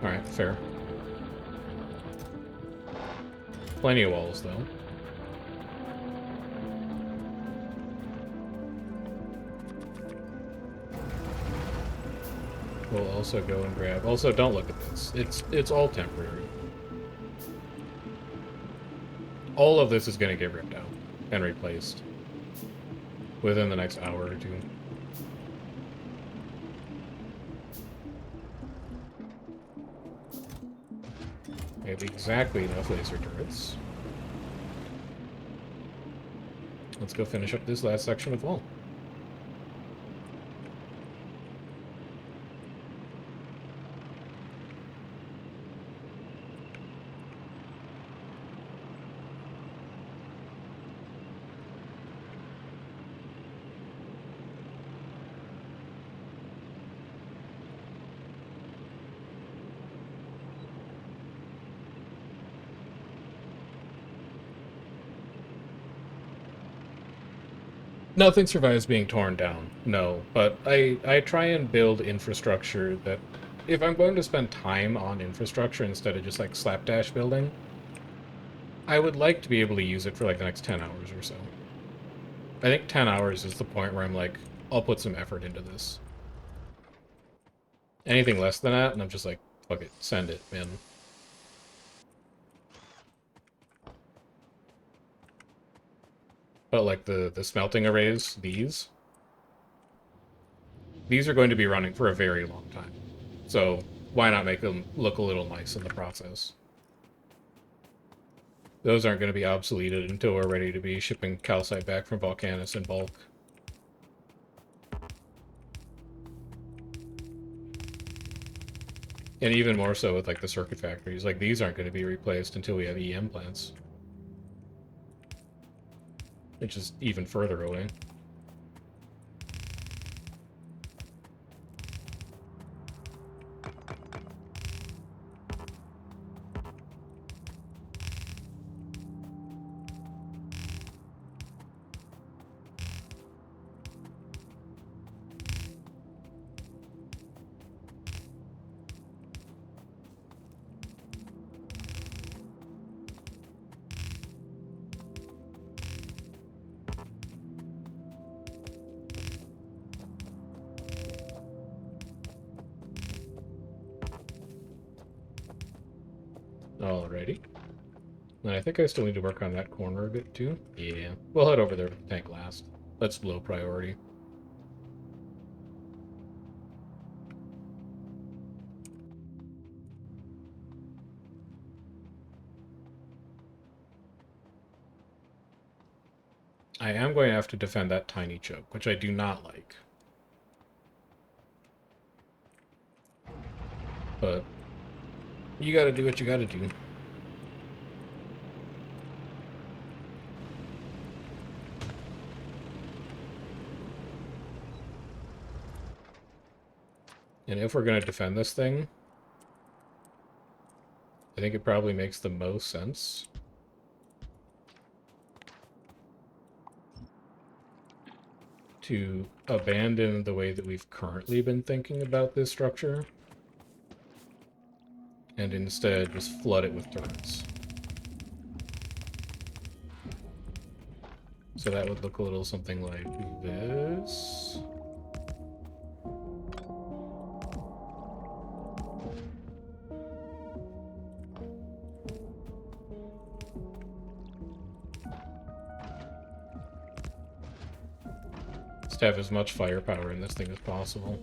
Alright, fair. Plenty of walls, though. We'll also go and grab... Also, don't look at this. It's all temporary. All of this is going to get ripped out and replaced within the next hour or two. We have exactly enough laser turrets. Let's go finish up this last section of wall. Nothing survives being torn down, no. But I try and build infrastructure that... If I'm going to spend time on infrastructure instead of just, like, slapdash building, I would like to be able to use it for, like, the next 10 hours or so. I think 10 hours is the point where I'm like, I'll put some effort into this. Anything less than that, and I'm just like, fuck it, send it, man. But, like, the smelting arrays, these are going to be running for a very long time. So, why not make them look a little nice in the process? Those aren't going to be obsoleted until we're ready to be shipping calcite back from Volcanus in bulk. And even more so with, like, the circuit factories. Like, these aren't going to be replaced until we have EM plants. Which is even further away. Alrighty. And I think I still need to work on that corner a bit too. Yeah. We'll head over there with the tank last. That's low priority. I am going to have to defend that tiny choke, which I do not like. But you gotta do what you gotta do. And if we're going to defend this thing, I think it probably makes the most sense to abandon the way that we've currently been thinking about this structure and instead just flood it with turrets. So that would look a little something like this. Just have as much firepower in this thing as possible.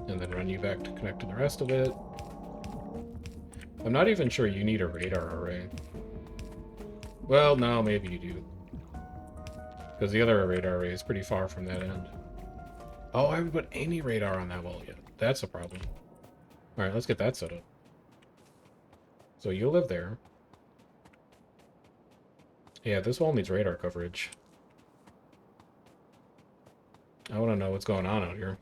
And then run you back to connect to the rest of it. I'm not even sure you need a radar array. Well, no, maybe you do. Because the other radar array is pretty far from that end. Oh, I haven't put any radar on that wall yet. That's a problem. Alright, let's get that set up. So you'll live there. Yeah, this wall needs radar coverage. I want to know what's going on out here.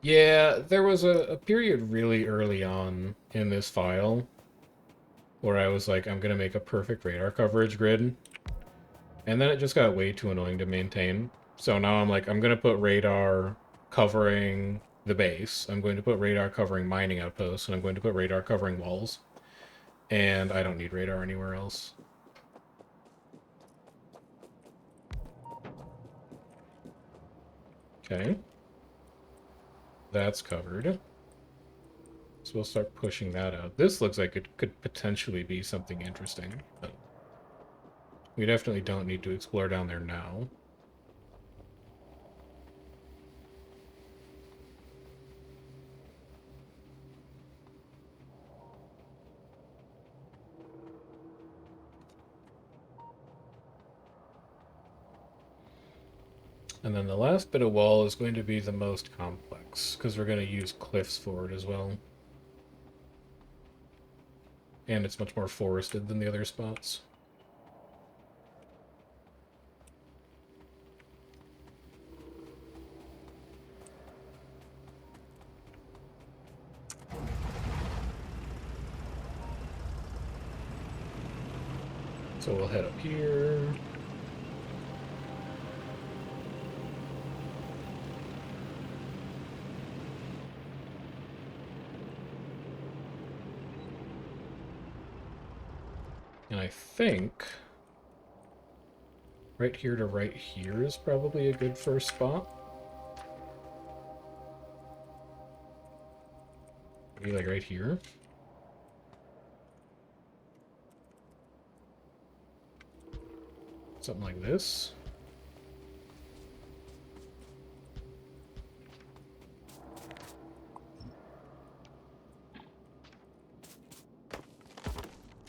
Yeah, there was a period really early on in this file where I was like, I'm going to make a perfect radar coverage grid. And then it just got way too annoying to maintain. So now I'm like, I'm going to put radar covering the base. I'm going to put radar covering mining outposts. And I'm going to put radar covering walls. And I don't need radar anywhere else. Okay. That's covered. So we'll start pushing that out. This looks like it could potentially be something interesting, but we definitely don't need to explore down there now. And then the last bit of wall is going to be the most complex, because we're going to use cliffs for it as well. And it's much more forested than the other spots. So we'll head up here. And I think right here to right here is probably a good first spot. Maybe like right here. Something like this.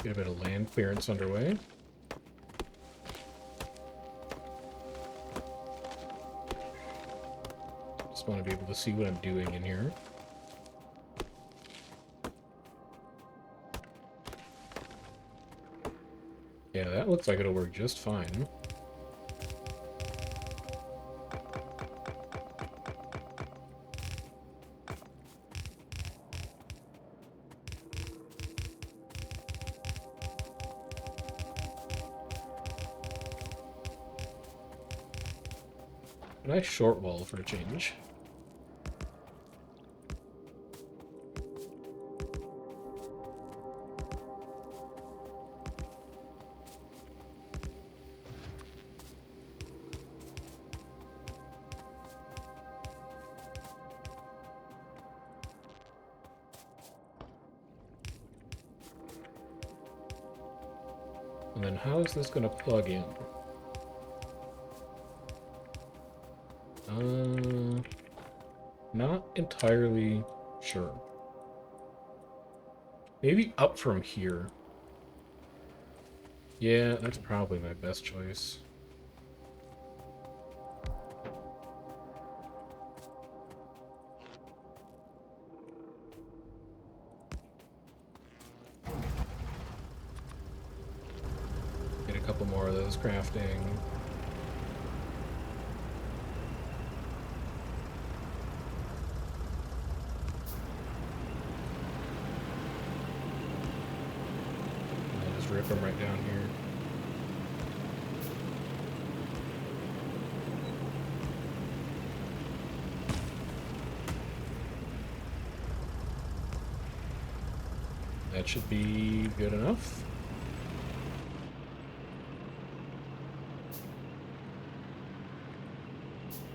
Get a bit of land clearance underway. Just want to be able to see what I'm doing in here. Yeah, that looks like it'll work just fine. A nice short wall for a change. And then how is this going to plug in? Not entirely sure. Maybe up from here. Yeah, that's probably my best choice. Get a couple more of those crafting. I'll just rip them right down here. That should be good enough.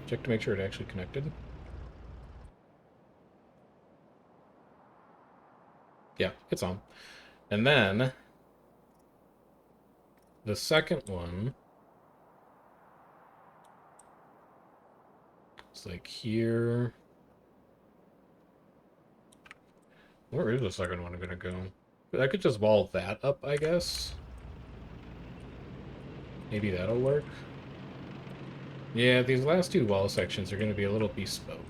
Check to make sure it actually connected. Yeah, it's on. And then the second one is like here. Where is the second one gonna go? I could just wall that up, I guess. Maybe that'll work. Yeah, these last two wall sections are gonna be a little bespoke.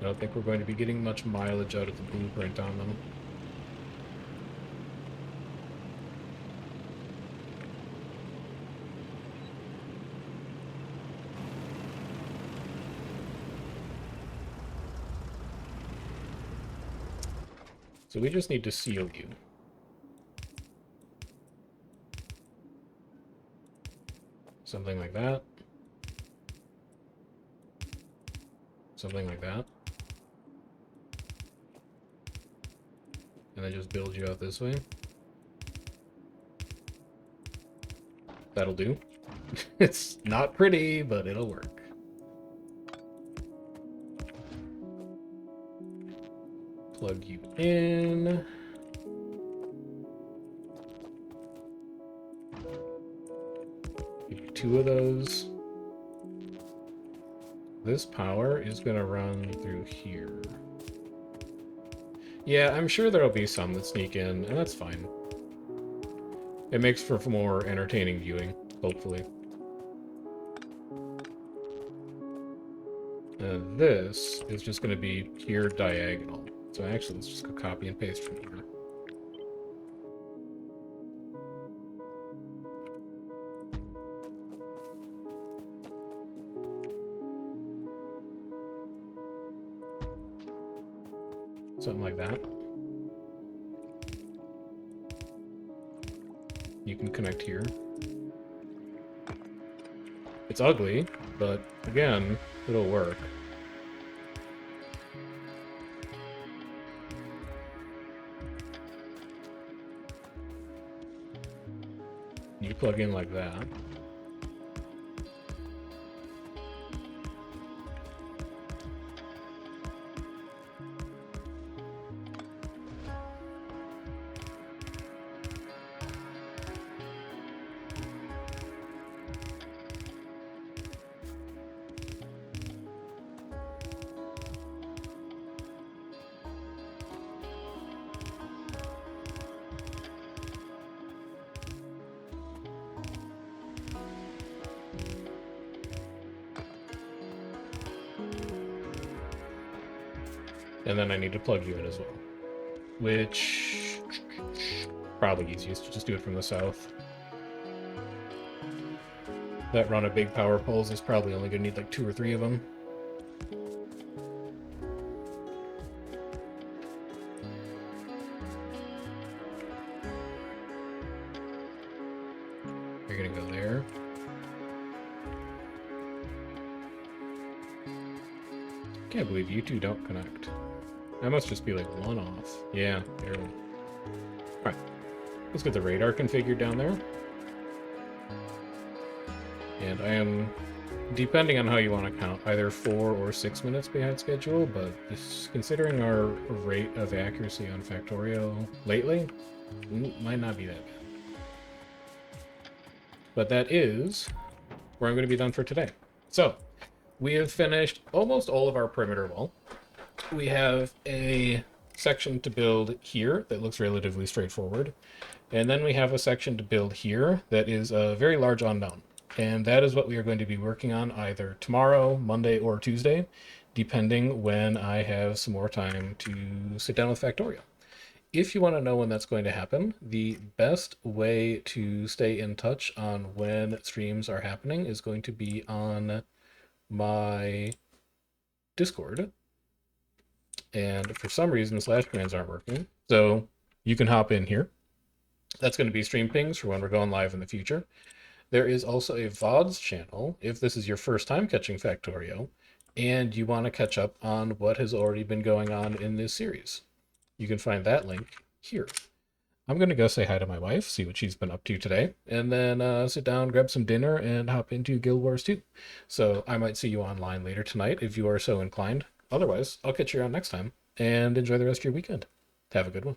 I don't think we're going to be getting much mileage out of the blueprint on them. So we just need to seal you. Something like that. Something like that. And then just build you out this way. That'll do. It's not pretty, but it'll work. Plug you in. Give you 2 of those. This power is going to run through here. Yeah, I'm sure there'll be some that sneak in, and that's fine. It makes for more entertaining viewing, hopefully. And this is just going to be pure diagonal. So actually, let's just go copy and paste from here. Something like that. You can connect here. It's ugly, but again, it'll work. You plug in like that. And then I need to plug you in as well. Which... probably easiest to just do it from the south. That run of big power poles is probably only going to need like 2 or 3 of them. You're going to go there. Can't believe you two don't connect. That must just be like one off. Yeah, barely. Alright. Let's get the radar configured down there. And I am, depending on how you want to count, either 4 or 6 minutes behind schedule, but just considering our rate of accuracy on Factorio lately, might not be that bad. But that is where I'm going to be done for today. So, we have finished almost all of our perimeter wall. We have a section to build here that looks relatively straightforward. And then we have a section to build here that is a very large unknown. And that is what we are going to be working on either tomorrow, Monday, or Tuesday, depending when I have some more time to sit down with Factorio. If you want to know when that's going to happen, the best way to stay in touch on when streams are happening is going to be on my Discord. And for some reason, slash commands aren't working. So you can hop in here. That's going to be stream pings for when we're going live in the future. There is also a VODs channel if this is your first time catching Factorio and you want to catch up on what has already been going on in this series. You can find that link here. I'm going to go say hi to my wife, see what she's been up to today, and then sit down, grab some dinner, and hop into Guild Wars 2. So I might see you online later tonight if you are so inclined. Otherwise, I'll catch you around next time, and enjoy the rest of your weekend. Have a good one.